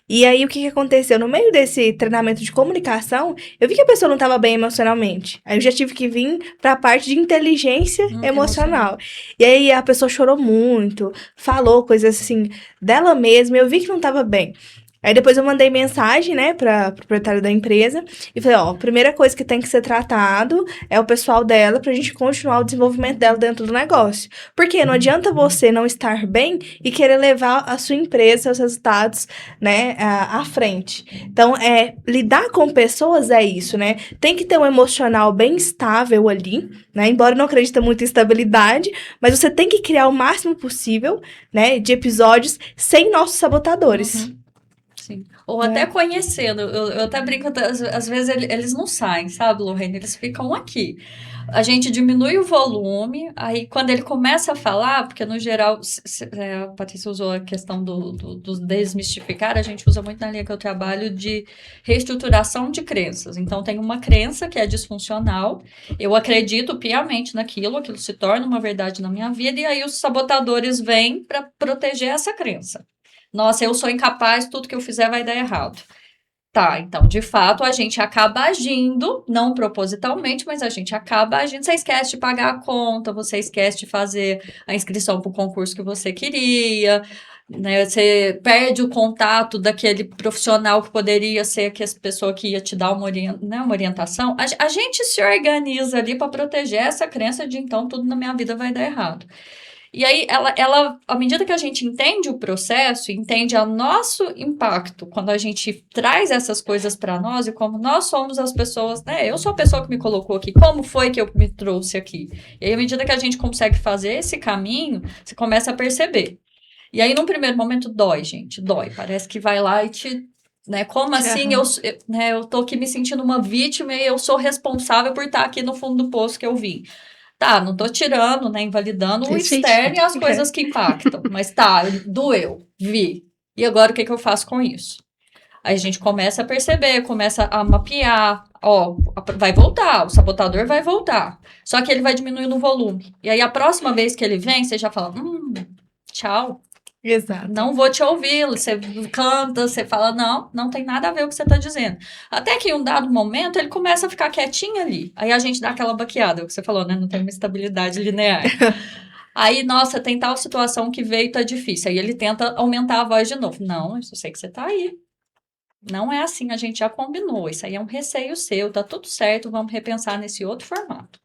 E aí, o que aconteceu? No meio desse treinamento de comunicação, eu vi que a pessoa não estava bem emocionalmente. Aí eu já tive que vir para a parte de inteligência emocional. E aí a pessoa chorou muito, falou coisas assim dela mesma. Eu vi que não estava bem. Aí depois eu mandei mensagem, né, para o proprietário da empresa e falei, a primeira coisa que tem que ser tratado é o pessoal dela pra gente continuar o desenvolvimento dela dentro do negócio. Porque não adianta você não estar bem e querer levar a sua empresa, seus resultados, né, à frente. Então, lidar com pessoas é isso, né? Tem que ter um emocional bem estável ali, né? Embora eu não acredite muito em estabilidade, mas você tem que criar o máximo possível, né, de episódios sem nossos sabotadores. Sim. Ou até conhecendo, eu até brinco, às vezes eles não saem, sabe, Lorraine? Eles ficam aqui. A gente diminui o volume, aí quando ele começa a falar, porque no geral, a Patrícia usou a questão do desmistificar, a gente usa muito na linha que eu trabalho de reestruturação de crenças. Então, tem uma crença que é disfuncional, eu acredito piamente naquilo, aquilo se torna uma verdade na minha vida, e aí os sabotadores vêm para proteger essa crença. Nossa, eu sou incapaz, tudo que eu fizer vai dar errado. Tá, então, de fato, a gente acaba agindo, não propositalmente, mas a gente acaba agindo. Você esquece de pagar a conta, você esquece de fazer a inscrição para o concurso que você queria, né? Você perde o contato daquele profissional que poderia ser a pessoa que ia te dar uma orientação. A gente se organiza ali para proteger essa crença de, então, tudo na minha vida vai dar errado. E aí, ela, à medida que a gente entende o processo, entende o nosso impacto, quando a gente traz essas coisas para nós e como nós somos as pessoas, né? Eu sou a pessoa que me colocou aqui, como foi que eu me trouxe aqui? E aí, à medida que a gente consegue fazer esse caminho, você começa a perceber. E aí, num primeiro momento, dói, gente, dói. Parece que vai lá e te Né? Como assim eu tô aqui me sentindo uma vítima e eu sou responsável por estar aqui no fundo do poço que eu vim? Tá, não tô tirando, né, invalidando o externo e as coisas que impactam, mas tá, doeu, vi. E agora o que eu faço com isso? Aí a gente começa a perceber, começa a mapear, ó, vai voltar, o sabotador vai voltar, só que ele vai diminuir no volume. E aí a próxima vez que ele vem, você já fala, tchau. Exato. Não vou te ouvir, você canta, você fala, não tem nada a ver com o que você está dizendo. Até que em um dado momento, ele começa a ficar quietinho ali. Aí a gente dá aquela baqueada, o que você falou, né? Não tem uma estabilidade linear. Aí, nossa, tem tal situação que veio e tá difícil. Aí ele tenta aumentar a voz de novo. Não, eu só sei que você tá aí. Não é assim, a gente já combinou. Isso aí é um receio seu, tá tudo certo, vamos repensar nesse outro formato.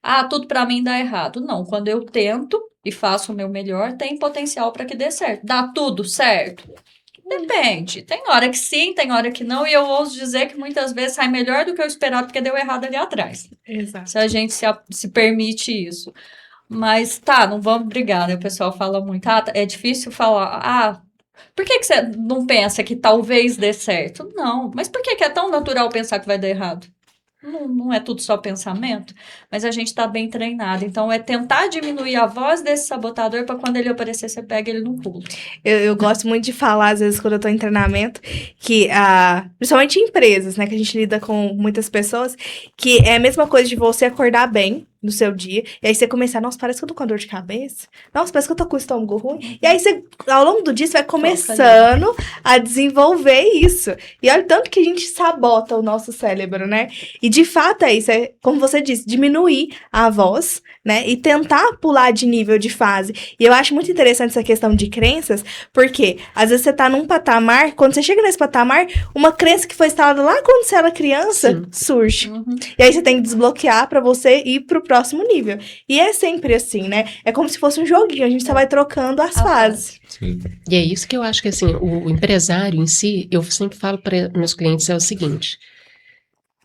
Ah, tudo para mim dá errado. Não, quando eu tento e faço o meu melhor, tem potencial para que dê certo. Dá tudo certo? Depende. Tem hora que sim, tem hora que não. E eu ouso dizer que muitas vezes sai melhor do que eu esperava porque deu errado ali atrás. Exato. Se a gente se permite isso. Mas tá, não vamos brigar, né? O pessoal fala muito. Ah, é difícil falar. Por que você não pensa que talvez dê certo? Não. Mas por que é tão natural pensar que vai dar errado? Não é tudo só pensamento, mas a gente está bem treinado. Então, é tentar diminuir a voz desse sabotador para quando ele aparecer, você pega ele no pulo. Eu gosto muito de falar, às vezes, quando eu tô em treinamento, que, principalmente em empresas, né, que a gente lida com muitas pessoas, que é a mesma coisa de você acordar bem no seu dia, e aí você começar, nossa, parece que eu tô com dor de cabeça, nossa, parece que eu tô com o estômago ruim, e aí você, ao longo do dia, você vai começando a desenvolver isso, e olha o tanto que a gente sabota o nosso cérebro, né, e de fato é isso, é, como você disse, diminuir a voz, né, e tentar pular de nível de fase, e eu acho muito interessante essa questão de crenças, porque às vezes você tá num patamar, quando você chega nesse patamar, uma crença que foi instalada lá quando você era criança, surge, e aí você tem que desbloquear pra você ir pro próximo nível. E é sempre assim, né? É como se fosse um joguinho, a gente só vai trocando as fases. Sim. E é isso que eu acho que, assim, o empresário em si, eu sempre falo para meus clientes, é o seguinte,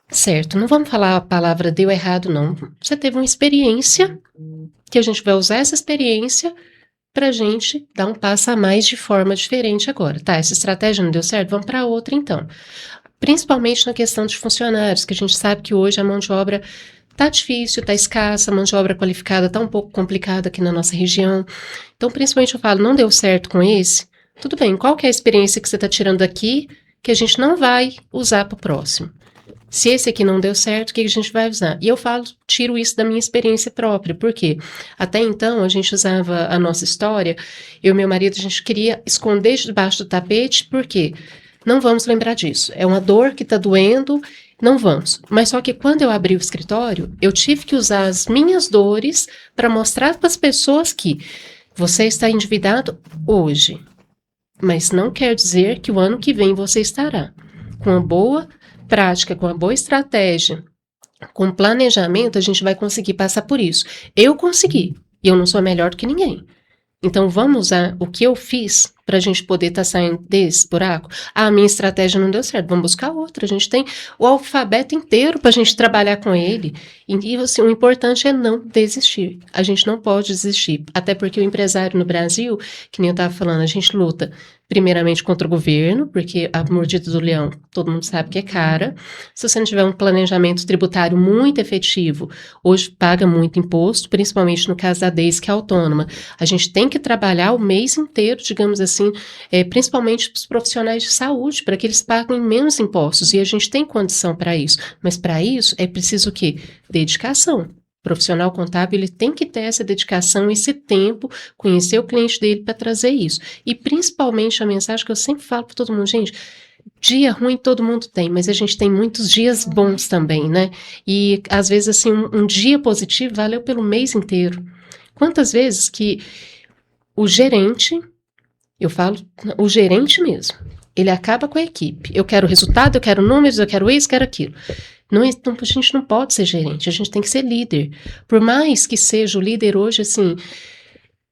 certo, não vamos falar a palavra deu errado, não. Você teve uma experiência, que a gente vai usar essa experiência para a gente dar um passo a mais de forma diferente agora. Tá, essa estratégia não deu certo, vamos para outra então. Principalmente na questão de funcionários, que a gente sabe que hoje a mão de obra tá difícil, tá escassa, a mão de obra qualificada tá um pouco complicada aqui na nossa região. Então, principalmente eu falo, não deu certo com esse? Tudo bem, qual que é a experiência que você tá tirando aqui que a gente não vai usar para o próximo? Se esse aqui não deu certo, o que a gente vai usar? E eu falo, tiro isso da minha experiência própria, porque até então a gente usava a nossa história, eu e meu marido, a gente queria esconder debaixo do tapete, porque não vamos lembrar disso. É uma dor que tá doendo, não vamos. Mas só que quando eu abri o escritório, eu tive que usar as minhas dores para mostrar para as pessoas que você está endividado hoje, mas não quer dizer que o ano que vem você estará. Com uma boa prática, com uma boa estratégia, com planejamento, a gente vai conseguir passar por isso. Eu consegui, e eu não sou melhor do que ninguém. Então, vamos usar o que eu fiz para a gente poder estar saindo desse buraco. A minha estratégia não deu certo, vamos buscar outra. A gente tem o alfabeto inteiro para a gente trabalhar com ele. E assim, o importante é não desistir. A gente não pode desistir. Até porque o empresário no Brasil, que nem eu estava falando, a gente luta primeiramente contra o governo, porque a mordida do leão, todo mundo sabe que é cara. Se você não tiver um planejamento tributário muito efetivo, hoje paga muito imposto, principalmente no caso da Deise, que é autônoma. A gente tem que trabalhar o mês inteiro, digamos assim, principalmente para os profissionais de saúde, para que eles paguem menos impostos, e a gente tem condição para isso. Mas para isso é preciso o quê? Dedicação. O profissional contábil, ele tem que ter essa dedicação, esse tempo, conhecer o cliente dele para trazer isso. E principalmente a mensagem que eu sempre falo para todo mundo, gente, dia ruim todo mundo tem, mas a gente tem muitos dias bons também, né? E às vezes assim, um dia positivo valeu pelo mês inteiro. Quantas vezes que o gerente, eu falo, o gerente mesmo, ele acaba com a equipe. Eu quero resultado, eu quero números, eu quero isso, quero aquilo. Não, a gente não pode ser gerente, a gente tem que ser líder. Por mais que seja o líder hoje, assim,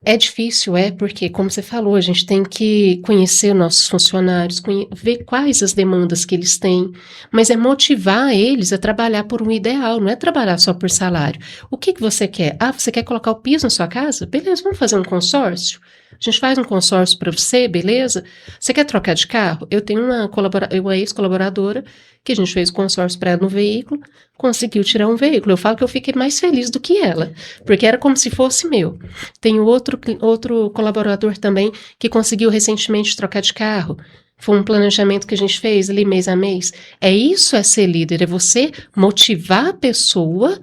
é difícil, porque, como você falou, a gente tem que conhecer nossos funcionários, ver quais as demandas que eles têm, mas é motivar eles a trabalhar por um ideal, não é trabalhar só por salário. O que você quer? Você quer colocar o piso na sua casa? Beleza, vamos fazer um consórcio? A gente faz um consórcio para você, beleza? Você quer trocar de carro? Eu tenho uma ex-colaboradora que a gente fez o consórcio para ela no veículo, conseguiu tirar um veículo. Eu falo que eu fiquei mais feliz do que ela, porque era como se fosse meu. Tenho outro colaborador também que conseguiu recentemente trocar de carro. Foi um planejamento que a gente fez ali mês a mês. Isso é ser líder, é você motivar a pessoa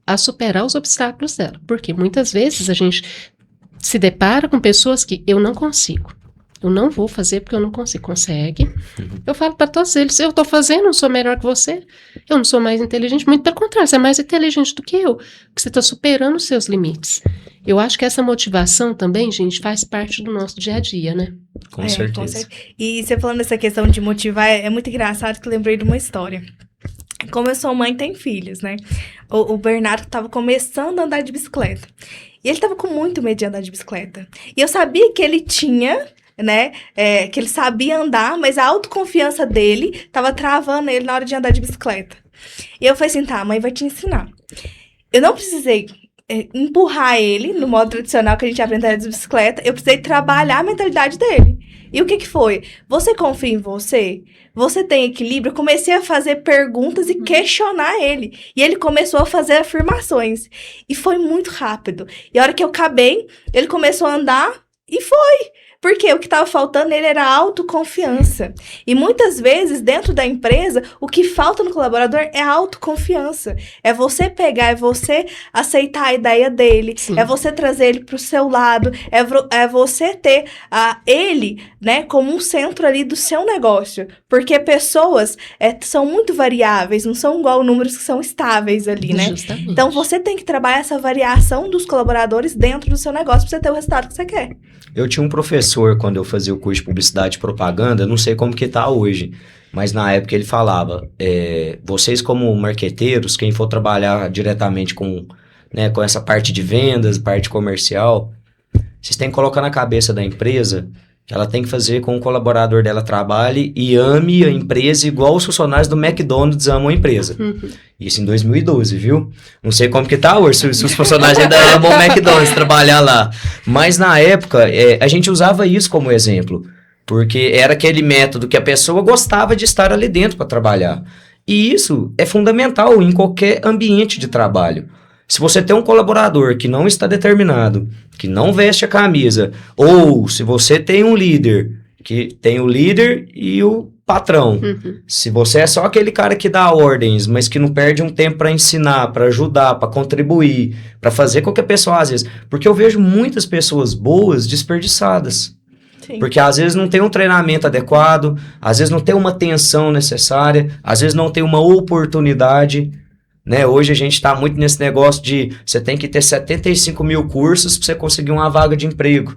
a superar os obstáculos dela. Porque muitas vezes a gente se depara com pessoas que eu não consigo. Eu não vou fazer porque eu não consigo. Consegue. Eu falo para todos eles, eu estou fazendo, não sou melhor que você. Eu não sou mais inteligente. Muito pelo contrário, você é mais inteligente do que eu. Porque você está superando os seus limites. Eu acho que essa motivação também, gente, faz parte do nosso dia a dia, né? Com certeza. E você falando dessa questão de motivar, é muito engraçado que eu lembrei de uma história. Como eu sou mãe, tem filhos, né? O Bernardo estava começando a andar de bicicleta. E ele estava com muito medo de andar de bicicleta. E eu sabia que ele tinha, né? Que ele sabia andar, mas a autoconfiança dele estava travando ele na hora de andar de bicicleta. E eu falei assim, tá, a mãe vai te ensinar. Eu não precisei empurrar ele no modo tradicional que a gente aprende a andar de bicicleta. Eu precisei trabalhar a mentalidade dele. E o que foi? Você confia em você? Você tem equilíbrio? Eu comecei a fazer perguntas e questionar ele. E ele começou a fazer afirmações. E foi muito rápido. E a hora que eu acabei, ele começou a andar e foi. Porque o que estava faltando nele era autoconfiança. E muitas vezes, dentro da empresa, o que falta no colaborador é a autoconfiança. É você pegar, é você aceitar a ideia dele, Sim. é você trazer ele para o seu lado, é você ter ele, né, como um centro ali do seu negócio. Porque pessoas são muito variáveis, não são igual números que são estáveis ali, né? Justamente. Então, você tem que trabalhar essa variação dos colaboradores dentro do seu negócio para você ter o resultado que você quer. Eu tinha um professor, quando eu fazia o curso de publicidade e propaganda, não sei como que tá hoje, mas na época ele falava, vocês como marqueteiros, quem for trabalhar diretamente com essa parte de vendas, parte comercial, vocês têm que colocar na cabeça da empresa que ela tem que fazer com que o colaborador dela trabalhe e ame a empresa igual os funcionários do McDonald's amam a empresa. Isso em 2012, viu? Não sei como que tá hoje, se os funcionários ainda amam o McDonald's, trabalhar lá. Mas na época, a gente usava isso como exemplo, porque era aquele método que a pessoa gostava de estar ali dentro para trabalhar. E isso é fundamental em qualquer ambiente de trabalho. Se você tem um colaborador que não está determinado, que não veste a camisa, ou se você tem um líder, que tem o líder e o patrão. Se você é só aquele cara que dá ordens, mas que não perde um tempo para ensinar, para ajudar, para contribuir, para fazer com que a pessoa, às vezes... Porque eu vejo muitas pessoas boas desperdiçadas. Sim. Porque às vezes não tem um treinamento adequado, às vezes não tem uma atenção necessária, às vezes não tem uma oportunidade... Né? Hoje a gente está muito nesse negócio de você tem que ter 75 mil cursos para você conseguir uma vaga de emprego.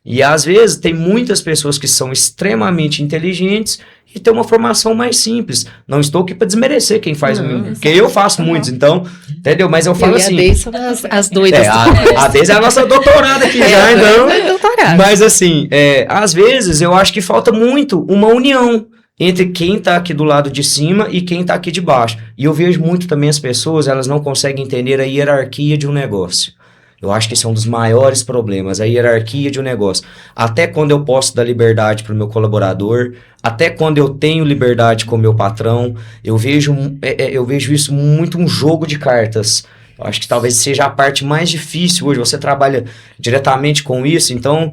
E às vezes tem muitas pessoas que são extremamente inteligentes e têm uma formação mais simples. Não estou aqui para desmerecer quem faz, porque eu faço muitos, então, entendeu? Mas eu falo assim... Eu e a Deise são as doidas. A Deise é a nossa doutorada aqui já, então... Mas assim, às vezes eu acho que falta muito uma união entre quem está aqui do lado de cima e quem está aqui de baixo. E eu vejo muito também as pessoas, elas não conseguem entender a hierarquia de um negócio. Eu acho que esse é um dos maiores problemas, a hierarquia de um negócio. Até quando eu posso dar liberdade para o meu colaborador, até quando eu tenho liberdade com o meu patrão, eu vejo isso muito um jogo de cartas. Eu acho que talvez seja a parte mais difícil hoje. Você trabalha diretamente com isso, então...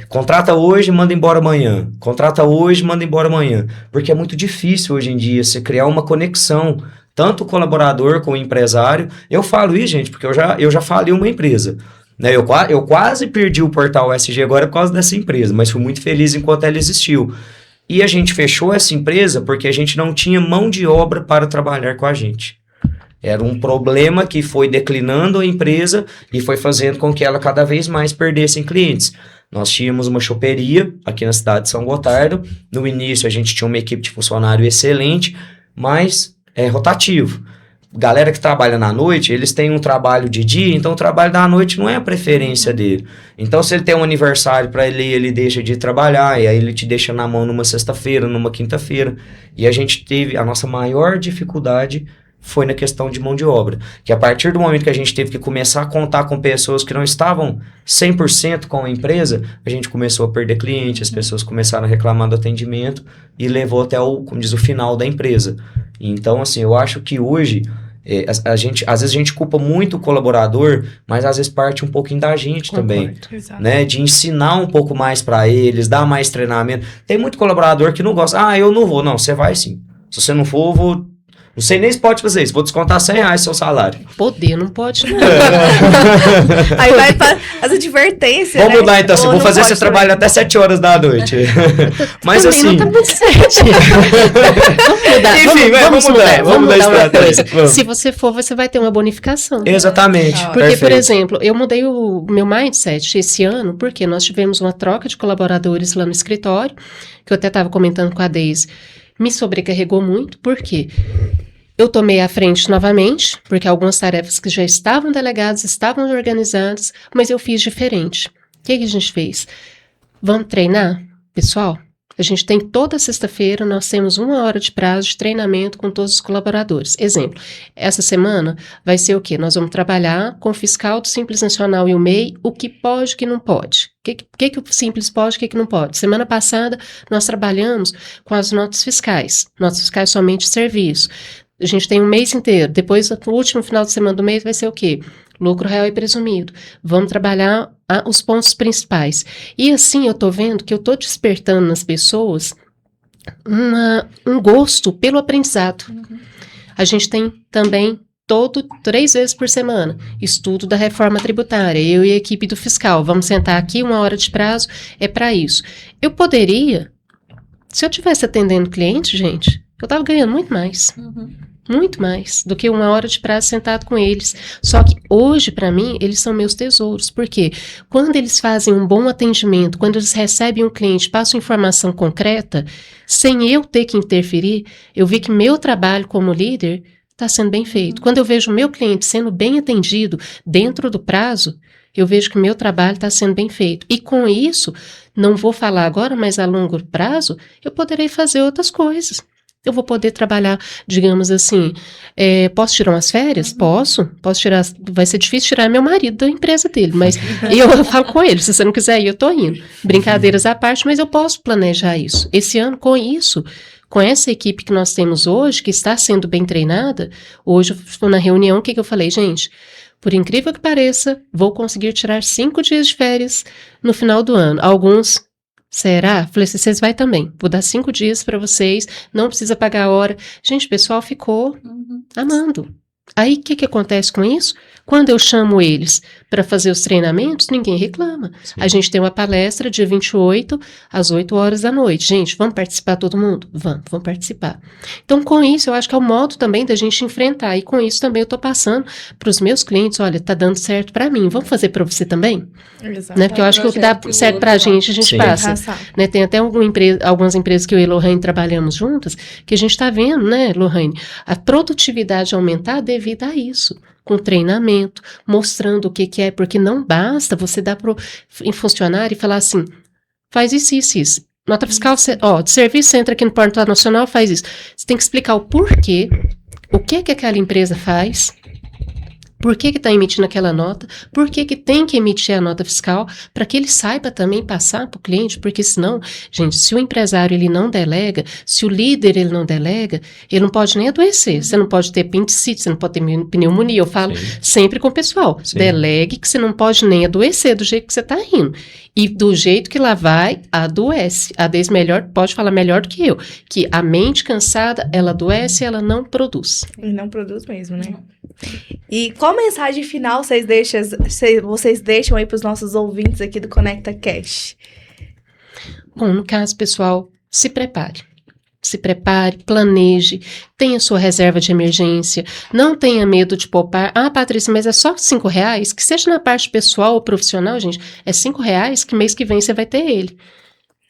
contrata hoje, manda embora amanhã. Contrata hoje, manda embora amanhã. Porque é muito difícil hoje em dia você criar uma conexão, tanto o colaborador com o empresário. Eu falo isso, gente, porque eu já falei uma empresa. Né? Eu quase perdi o portal SG agora por causa dessa empresa, mas fui muito feliz enquanto ela existiu. E a gente fechou essa empresa porque a gente não tinha mão de obra para trabalhar com a gente. Era um problema que foi declinando a empresa e foi fazendo com que ela cada vez mais perdesse clientes. Nós tínhamos uma choperia aqui na cidade de São Gotardo. No início a gente tinha uma equipe de funcionário excelente, mas é rotativo. Galera que trabalha na noite, eles têm um trabalho de dia, então o trabalho da noite não é a preferência dele. Então se ele tem um aniversário para ele deixa de trabalhar, e aí ele te deixa na mão numa sexta-feira, numa quinta-feira. E a gente teve, a nossa maior dificuldade foi na questão de mão de obra. Que a partir do momento que a gente teve que começar a contar com pessoas que não estavam 100% com a empresa, a gente começou a perder cliente, as pessoas começaram a reclamar do atendimento e levou até como diz, o final da empresa. Então, assim, eu acho que hoje, às vezes a gente culpa muito o colaborador, mas às vezes parte um pouquinho da gente também, Exato. né? De ensinar um pouco mais para eles, dar mais treinamento. Tem muito colaborador que não gosta. Eu não vou. Não, você vai sim. Se você não for, eu vou... Não sei nem se pode fazer isso. Vou descontar R$100 seu salário. Poder não pode, não. Aí vai para as advertências, Vamos mudar então. Assim, Ou vou não fazer pode esse trabalho até 7 horas da noite. Mas Também assim... não tá muito certo. Vamos mudar. Enfim, vamos mudar Vamos a mudar uma estratégia. coisa. Vamos. Se você for, você vai ter uma bonificação. Exatamente. Ah, Porque, por Perfeito. exemplo, eu mudei o meu mindset esse ano, porque nós tivemos uma troca de colaboradores lá no escritório, que eu até estava comentando com a Deise, me sobrecarregou muito, porque eu tomei a frente novamente, porque algumas tarefas que já estavam delegadas, estavam organizadas, mas eu fiz diferente. O que a gente fez? Vamos treinar, pessoal? A gente tem toda sexta-feira, nós temos 1 hora de prazo de treinamento com todos os colaboradores. Exemplo, essa semana vai ser o quê? Nós vamos trabalhar com o fiscal do Simples Nacional e o MEI, o que pode e o que não pode. O que o Simples pode e o que não pode. Semana passada, nós trabalhamos com as notas fiscais somente serviço. A gente tem um mês inteiro, depois, no último final de semana do mês, vai ser o quê? Lucro real e presumido. Vamos trabalhar os pontos principais. E assim eu tô vendo que eu tô despertando nas pessoas um gosto pelo aprendizado. A gente tem também 3 vezes por semana, estudo da reforma tributária, eu e a equipe do fiscal, vamos sentar aqui 1 hora de prazo, é para isso. Eu poderia, se eu tivesse atendendo cliente, gente, eu tava ganhando muito mais. Muito mais do que 1 hora de prazo sentado com eles. Só que hoje, para mim, eles são meus tesouros. Porque quando eles fazem um bom atendimento, quando eles recebem um cliente, passam informação concreta, sem eu ter que interferir, eu vi que meu trabalho como líder está sendo bem feito. Quando eu vejo o meu cliente sendo bem atendido dentro do prazo, eu vejo que o meu trabalho está sendo bem feito. E com isso, não vou falar agora, mas a longo prazo, eu poderei fazer outras coisas. Eu vou poder trabalhar, digamos assim, posso tirar umas férias? Posso tirar, vai ser difícil tirar meu marido da empresa dele, mas eu falo com ele, se você não quiser ir, eu tô indo. Brincadeiras à parte, mas eu posso planejar isso. Esse ano, com isso, com essa equipe que nós temos hoje, que está sendo bem treinada, hoje eu estou na reunião, o que eu falei? Gente, por incrível que pareça, vou conseguir tirar 5 dias de férias no final do ano. Alguns... Será? Falei assim, vocês vai também. Vou dar 5 dias para vocês, não precisa pagar a hora. Gente, o pessoal ficou amando. Aí, o que acontece com isso? Quando eu chamo eles para fazer os treinamentos, ninguém reclama. Sim. A gente tem uma palestra dia 28, às 8 horas da noite. Gente, vamos participar todo mundo? Vamos participar. Então, com isso, eu acho que é o modo também da gente enfrentar. E com isso também eu estou passando para os meus clientes, olha, tá dando certo para mim. Vamos fazer para você também? Exato. Né? Porque eu acho que o que dá Projeto certo para a piloto, gente, a gente Sim. passa. Passar. Né, tem até algumas empresas que eu e a Lohane trabalhamos juntas, que a gente está vendo, né, Lohane, a produtividade aumentar devido a isso, com treinamento, mostrando o que é, porque não basta você dar para o funcionário e falar assim, faz isso, isso, isso. Nota fiscal, de serviço, entra aqui no Portal Nacional, faz isso. Você tem que explicar o porquê, o que aquela empresa faz, por que está emitindo aquela nota, por que tem que emitir a nota fiscal, para que ele saiba também passar para o cliente, porque senão, gente, se o empresário ele não delega, se o líder ele não delega, ele não pode nem adoecer, você não pode ter apendicite, você não pode ter pneumonia, eu falo Sim. sempre com o pessoal, Sim. delegue que você não pode nem adoecer do jeito que você está rindo, e do jeito que lá vai, adoece, a Deise pode falar melhor do que eu, que a mente cansada, ela adoece, ela não produz. E não produz mesmo, né? E qual mensagem final vocês deixam aí para os nossos ouvintes aqui do Conecta Cash? Bom, no caso, pessoal, se prepare. Se prepare, planeje, tenha sua reserva de emergência, não tenha medo de poupar. Ah, Patrícia, mas é só R$5? Que seja na parte pessoal ou profissional, gente, é R$5 que mês que vem você vai ter ele.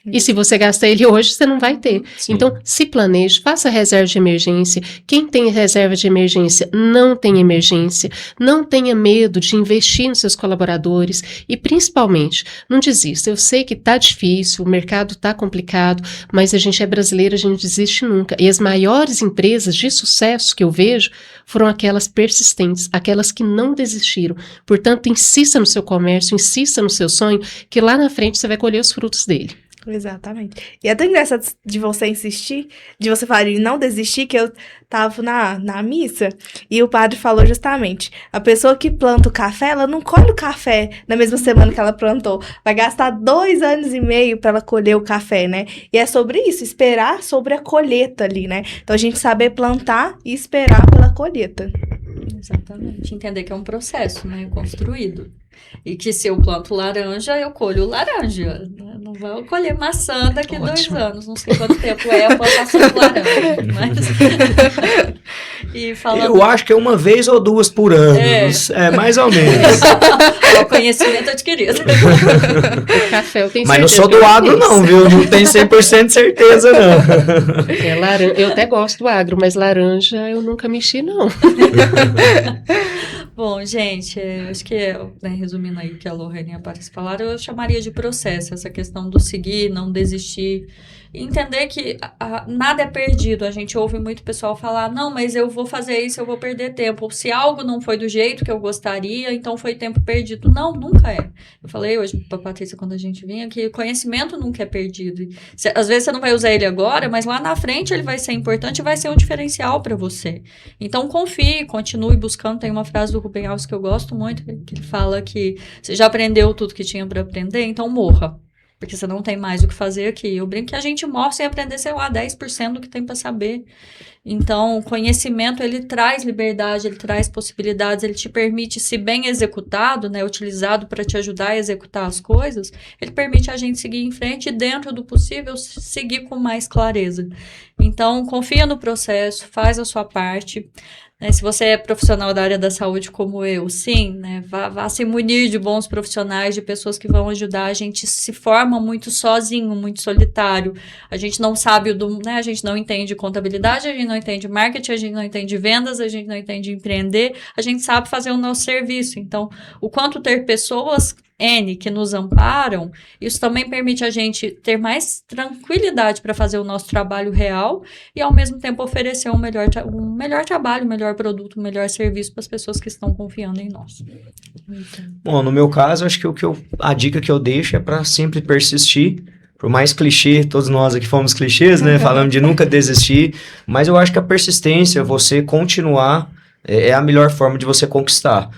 E se você gastar ele hoje, você não vai ter. Sim. Então, se planeje, faça reserva de emergência. Quem tem reserva de emergência, não tem emergência. Não tenha medo de investir nos seus colaboradores. E, principalmente, não desista. Eu sei que tá difícil, o mercado tá complicado, mas a gente é brasileiro, a gente não desiste nunca. E as maiores empresas de sucesso que eu vejo foram aquelas persistentes, aquelas que não desistiram. Portanto, insista no seu comércio, insista no seu sonho, que lá na frente você vai colher os frutos dele. Exatamente. E é tão engraçado de você insistir, de você falar de não desistir, que eu tava na missa e o padre falou justamente, a pessoa que planta o café, ela não colhe o café na mesma semana que ela plantou, vai gastar 2 anos e meio para ela colher o café, né? E é sobre isso, esperar sobre a colheita ali, né? Então a gente saber plantar e esperar pela colheita. Exatamente. Entender que é um processo, né? Construído. E que se eu planto laranja, eu colho laranja. Não vou colher maçã daqui a 2 anos. Não sei quanto tempo é a plantação de laranja. Mas... E falando... Eu acho que é 1 vez ou 2 por ano. É mais ou menos. O conhecimento adquirido. O café, eu tenho Mas não certeza sou que do eu agro, fiz. não, viu? Não tenho 100% de certeza, não. Eu até gosto do agro, mas laranja eu nunca mexi, não. Bom, gente, acho que, né, resumindo aí o que a Lohane e a Patrícia falaram, eu chamaria de processo, essa questão do seguir, não desistir, entender que nada é perdido. A gente ouve muito pessoal falar, não, mas eu vou fazer isso, eu vou perder tempo. Ou se algo não foi do jeito que eu gostaria, então foi tempo perdido. Não, nunca é. Eu falei hoje pra Patrícia, quando a gente vinha, que conhecimento nunca é perdido. Às vezes você não vai usar ele agora, mas lá na frente ele vai ser importante e vai ser um diferencial para você. Então confie, continue buscando. Tem uma frase do Rubem Alves que eu gosto muito, que ele fala que você já aprendeu tudo que tinha para aprender, então morra. Porque você não tem mais o que fazer aqui. Eu brinco que a gente morre sem aprender, sei lá, 10% do que tem para saber. Então, o conhecimento, ele traz liberdade, ele traz possibilidades, ele te permite, se bem executado, né, utilizado para te ajudar a executar as coisas, ele permite a gente seguir em frente e, dentro do possível, seguir com mais clareza. Então, confia no processo, faz a sua parte. Né, se você é profissional da área da saúde como eu, sim, né, vá se munir de bons profissionais, de pessoas que vão ajudar. A gente se forma muito sozinho, muito solitário. A gente não sabe, né, a gente não entende contabilidade, a gente não entende marketing, a gente não entende vendas, a gente não entende empreender, a gente sabe fazer o nosso serviço. Então, o quanto ter pessoas que nos amparam, isso também permite a gente ter mais tranquilidade para fazer o nosso trabalho real e, ao mesmo tempo, oferecer um melhor trabalho, um melhor produto, um melhor serviço para as pessoas que estão confiando em nós. Bom, no meu caso, acho que a dica que eu deixo é para sempre persistir. Por mais clichê, todos nós aqui fomos clichês, né? Falando de nunca desistir. Mas eu acho que a persistência, você continuar, é a melhor forma de você conquistar.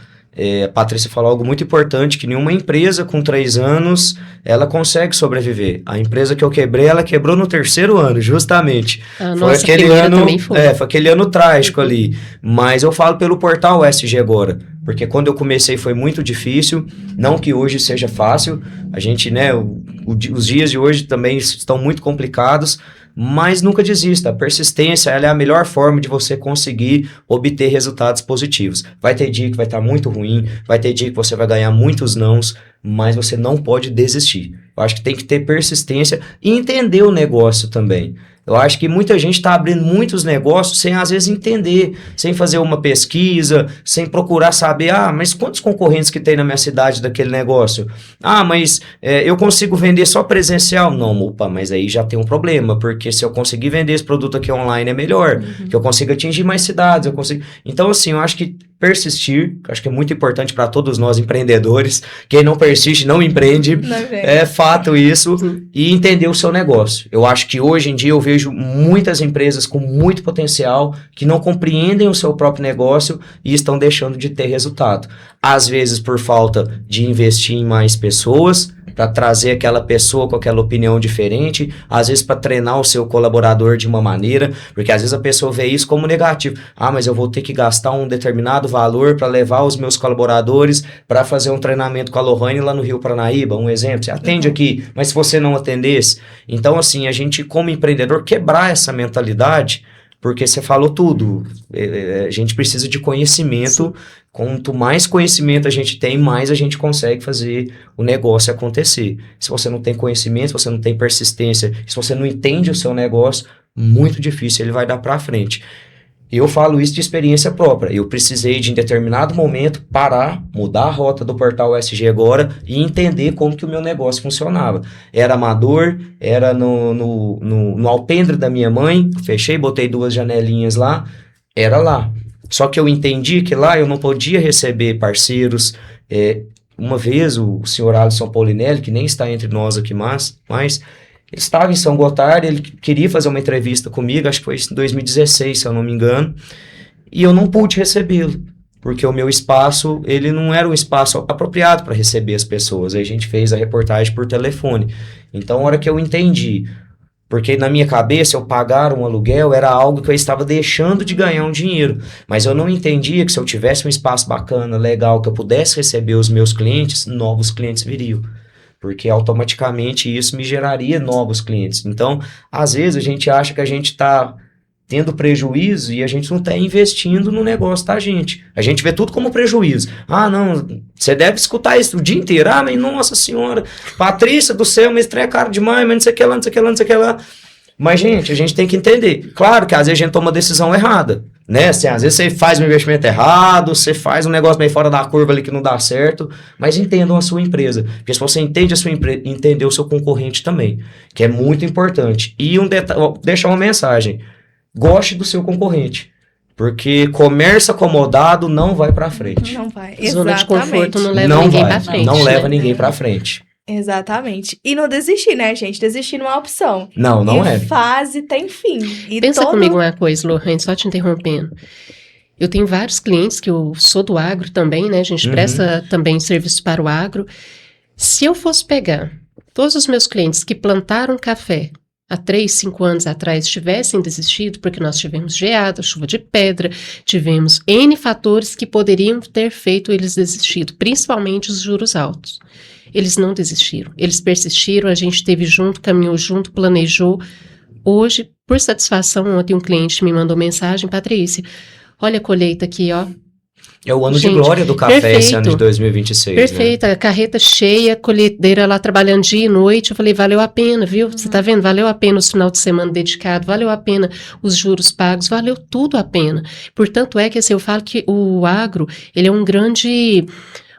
A Patrícia falou algo muito importante, que nenhuma empresa com 3 anos, ela consegue sobreviver. A empresa que eu quebrei, ela quebrou no 3º ano, justamente. Foi aquele ano, também foi. Foi aquele ano trágico ali. Mas eu falo pelo portal SG agora, porque quando eu comecei foi muito difícil, não que hoje seja fácil, a gente, né, os dias de hoje também estão muito complicados, mas nunca desista. A persistência, ela é a melhor forma de você conseguir obter resultados positivos. Vai ter dia que vai estar muito ruim, vai ter dia que você vai ganhar muitos nãos, mas você não pode desistir. Eu acho que tem que ter persistência e entender o negócio também. Eu acho que muita gente está abrindo muitos negócios sem, às vezes, entender, sem fazer uma pesquisa, sem procurar saber, mas quantos concorrentes que tem na minha cidade daquele negócio? Mas eu consigo vender só presencial? Não, opa, mas aí já tem um problema, porque se eu conseguir vender esse produto aqui online é melhor, que eu consiga atingir mais cidades, eu consigo... Então, assim, eu acho que persistir, acho que é muito importante para todos nós empreendedores. Quem não persiste não empreende, é fato isso, e entender o seu negócio. Eu acho que hoje em dia eu vejo muitas empresas com muito potencial que não compreendem o seu próprio negócio e estão deixando de ter resultado. Às vezes por falta de investir em mais pessoas, para trazer aquela pessoa com aquela opinião diferente, às vezes para treinar o seu colaborador de uma maneira, porque às vezes a pessoa vê isso como negativo. Mas eu vou ter que gastar um determinado valor para levar os meus colaboradores para fazer um treinamento com a Lohane lá no Rio Paranaíba, um exemplo. Você atende aqui, mas se você não atendesse... Então, assim, a gente como empreendedor quebrar essa mentalidade, Porque você falou tudo. A gente precisa de conhecimento. Quanto mais conhecimento a gente tem, mais a gente consegue fazer o negócio acontecer. Se você não tem conhecimento, se você não tem persistência, se você não entende o seu negócio, muito difícil ele vai dar para frente. Eu falo isso de experiência própria. Eu precisei de, em determinado momento, parar, mudar a rota do portal USG Agora e entender como que o meu negócio funcionava. Era amador, era no alpendre da minha mãe, fechei, botei 2 janelinhas lá, era lá. Só que eu entendi que lá eu não podia receber parceiros. Uma vez, o senhor Alisson Paulinelli, que nem está entre nós aqui mais, ele estava em São Gotardo, ele queria fazer uma entrevista comigo, acho que foi em 2016, se eu não me engano, e eu não pude recebê-lo, porque o meu espaço, ele não era um espaço apropriado para receber as pessoas. Aí a gente fez a reportagem por telefone. Então, a hora que eu entendi, porque na minha cabeça eu pagar um aluguel era algo que eu estava deixando de ganhar um dinheiro, mas eu não entendia que se eu tivesse um espaço bacana, legal, que eu pudesse receber os meus clientes, novos clientes viriam. Porque automaticamente isso me geraria novos clientes. Então, às vezes a gente acha que a gente está tendo prejuízo e a gente não está investindo no negócio da gente. A gente vê tudo como prejuízo. Ah, não, você deve escutar isso o dia inteiro. Ah, mas nossa senhora, Patrícia do céu, mas é caro demais, mas não sei o que lá, não sei o que lá, não sei o que lá. Mas, gente, a gente tem que entender. Claro que às vezes a gente toma uma decisão errada, né? Assim, às vezes você faz um investimento errado, você faz um negócio meio fora da curva ali que não dá certo, mas entendam a sua empresa. Porque se você entende a sua empresa, entender o seu concorrente também, que é muito importante. E deixar uma mensagem. Goste do seu concorrente. Porque comércio acomodado não vai pra frente. Não vai, Zona de conforto não leva Não ninguém vai, pra frente. não leva né? ninguém pra frente. Exatamente. E não desistir, né, gente? Desistir não é opção. Não e é. fase tem fim. E Pensa comigo uma coisa, Lohane, só te interrompendo. Eu tenho vários clientes que eu sou do agro também, né? A gente presta também serviço para o agro. Se eu fosse pegar todos os meus clientes que plantaram café há 3, 5 anos atrás tivessem desistido, porque nós tivemos geada, chuva de pedra, tivemos N fatores que poderiam ter feito eles desistirem, principalmente os juros altos. Eles não desistiram, eles persistiram, a gente esteve junto, caminhou junto, planejou. Hoje, por satisfação, ontem um cliente me mandou mensagem, Patrícia, olha a colheita aqui, ó. É o ano Gente, de glória do café perfeito, esse ano de 2026, perfeito, né? a carreta cheia, colhedeira lá trabalhando dia e noite, eu falei, valeu a pena, viu? Você tá vendo? Valeu a pena os final de semana dedicado, valeu a pena os juros pagos, valeu tudo a pena. Portanto, é que assim, eu falo que o agro, ele é um grande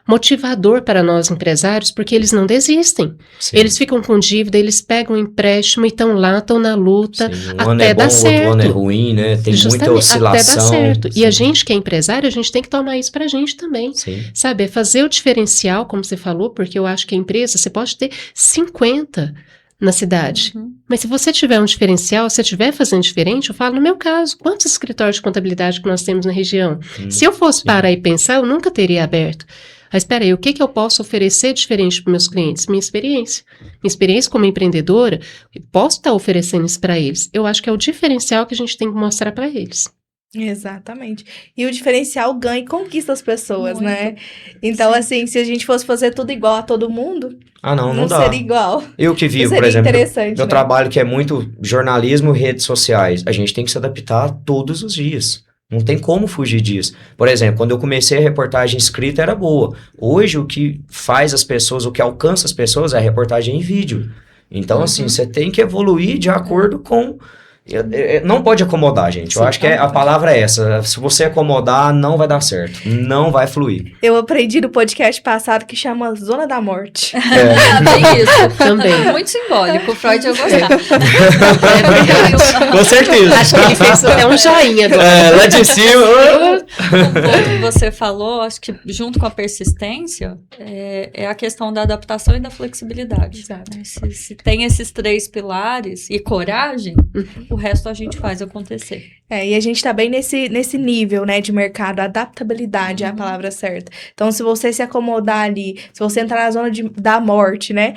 motivador para nós empresários, porque eles não desistem. Sim. Eles ficam com dívida, eles pegam um empréstimo e estão lá, estão na luta, Sim, um até ano é bom, dar outro certo. ano é ruim, né? Tem muita Justamente, oscilação. até dar certo. E a Sim. gente que é empresário, a gente tem que tomar isso pra gente também. Sim. Sabe, é fazer o diferencial, como você falou, porque eu acho que a empresa, você pode ter 50 na cidade. Mas se você tiver um diferencial, se você estiver fazendo diferente, eu falo, no meu caso, quantos escritórios de contabilidade que nós temos na região? Se eu fosse parar e pensar, eu nunca teria aberto. Mas espera aí, o que eu posso oferecer diferente para meus clientes? Minha experiência. Minha experiência como empreendedora, eu posso estar oferecendo isso para eles. Eu acho que é o diferencial que a gente tem que mostrar para eles. Exatamente. E o diferencial ganha e conquista as pessoas, Muito. né? Então, assim, se a gente fosse fazer tudo igual a todo mundo, Ah, não não dá. seria igual. Eu que Não vivo, seria por exemplo, interessante, meu né? trabalho que é muito jornalismo e redes sociais, a gente tem que se adaptar todos os dias. Não tem como fugir disso. Por exemplo, quando eu comecei a reportagem escrita era boa. Hoje o que faz as pessoas, o que alcança as pessoas é a reportagem em vídeo. Então, assim, você tem que evoluir de acordo com... Não pode acomodar, gente. Eu Sim, acho que a palavra é essa. Se você acomodar, não vai dar certo. Não vai fluir. Eu aprendi no podcast passado que chama Zona da Morte. Bem isso. Também. Muito simbólico. O Freud ia gostar. Com certeza. Acho que ele fez até um joinha agora. Lá de cima... Como você falou, acho que junto com a persistência, é a questão da adaptação e da flexibilidade. Exato. Né? Se tem esses 3 pilares e coragem, o resto a gente faz acontecer. E a gente tá bem nesse nível, né, de mercado, adaptabilidade é a palavra certa. Então, se você se acomodar ali, se você entrar na zona da morte, né,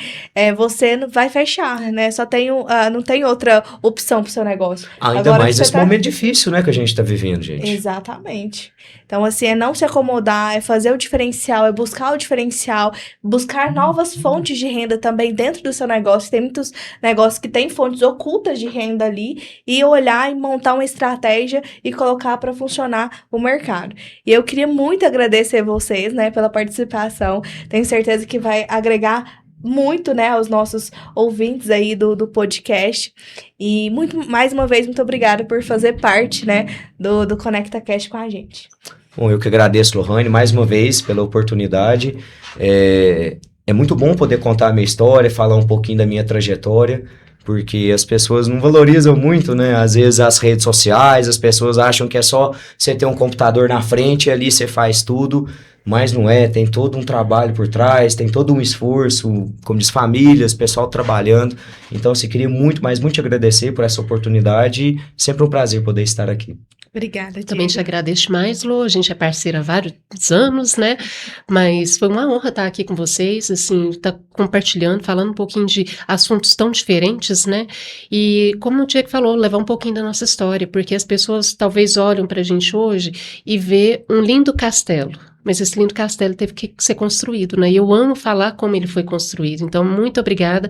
você não vai fechar, né, só tem, não tem outra opção pro seu negócio. Ainda Agora mais você nesse tá- momento difícil, né, que a gente tá vivendo, gente. Exatamente. Então, assim, é não se acomodar, é fazer o diferencial, é buscar o diferencial, buscar novas fontes de renda também dentro do seu negócio. Tem muitos negócios que têm fontes ocultas de renda ali e olhar e montar uma estratégia estratégia e colocar para funcionar o mercado. E eu queria muito agradecer vocês, né, pela participação. Tenho certeza que vai agregar muito, né, aos nossos ouvintes aí do podcast. E mais uma vez, muito obrigada por fazer parte, né, do Conecta Cash com a gente. Bom, eu que agradeço, Lohane, mais uma vez pela oportunidade. É muito bom poder contar a minha história, falar um pouquinho da minha trajetória, porque as pessoas não valorizam muito, né? Às vezes as redes sociais, as pessoas acham que é só você ter um computador na frente e ali você faz tudo, mas não é, tem todo um trabalho por trás, tem todo um esforço, como diz, famílias, pessoal trabalhando. Então, eu queria muito, mas muito te agradecer por essa oportunidade e sempre um prazer poder estar aqui. Obrigada, Diego. Também te agradeço mais, Lô. A gente é parceira há vários anos, né? Mas foi uma honra estar aqui com vocês, assim, estar compartilhando, falando um pouquinho de assuntos tão diferentes, né? E como o Diego falou, levar um pouquinho da nossa história, porque as pessoas talvez olham pra gente hoje e vê um lindo castelo. Mas esse lindo castelo teve que ser construído, né? E eu amo falar como ele foi construído. Então, muito obrigada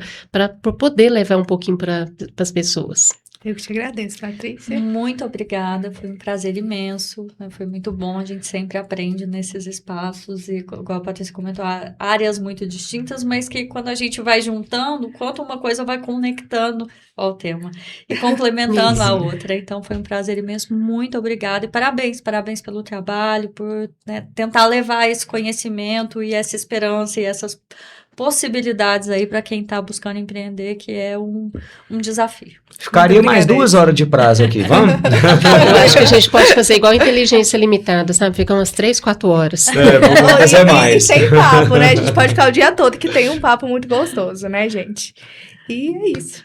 por poder levar um pouquinho para as pessoas. Eu que te agradeço, Patrícia. Muito obrigada, foi um prazer imenso, né? Foi muito bom, a gente sempre aprende nesses espaços e, igual a Patrícia comentou, áreas muito distintas, mas que quando a gente vai juntando, quanto uma coisa vai conectando ao tema e complementando a outra. Então, foi um prazer imenso, muito obrigada e parabéns pelo trabalho, por, né, tentar levar esse conhecimento e essa esperança e essas possibilidades aí para quem está buscando empreender, que é um desafio. Ficaria mais 2 horas de prazo aqui, vamos? Eu acho que a gente pode fazer igual inteligência limitada, sabe? Ficar umas 3, 4 horas. Vamos fazer mais. E tem papo, né? A gente pode ficar o dia todo, que tem um papo muito gostoso, né, gente? E é isso.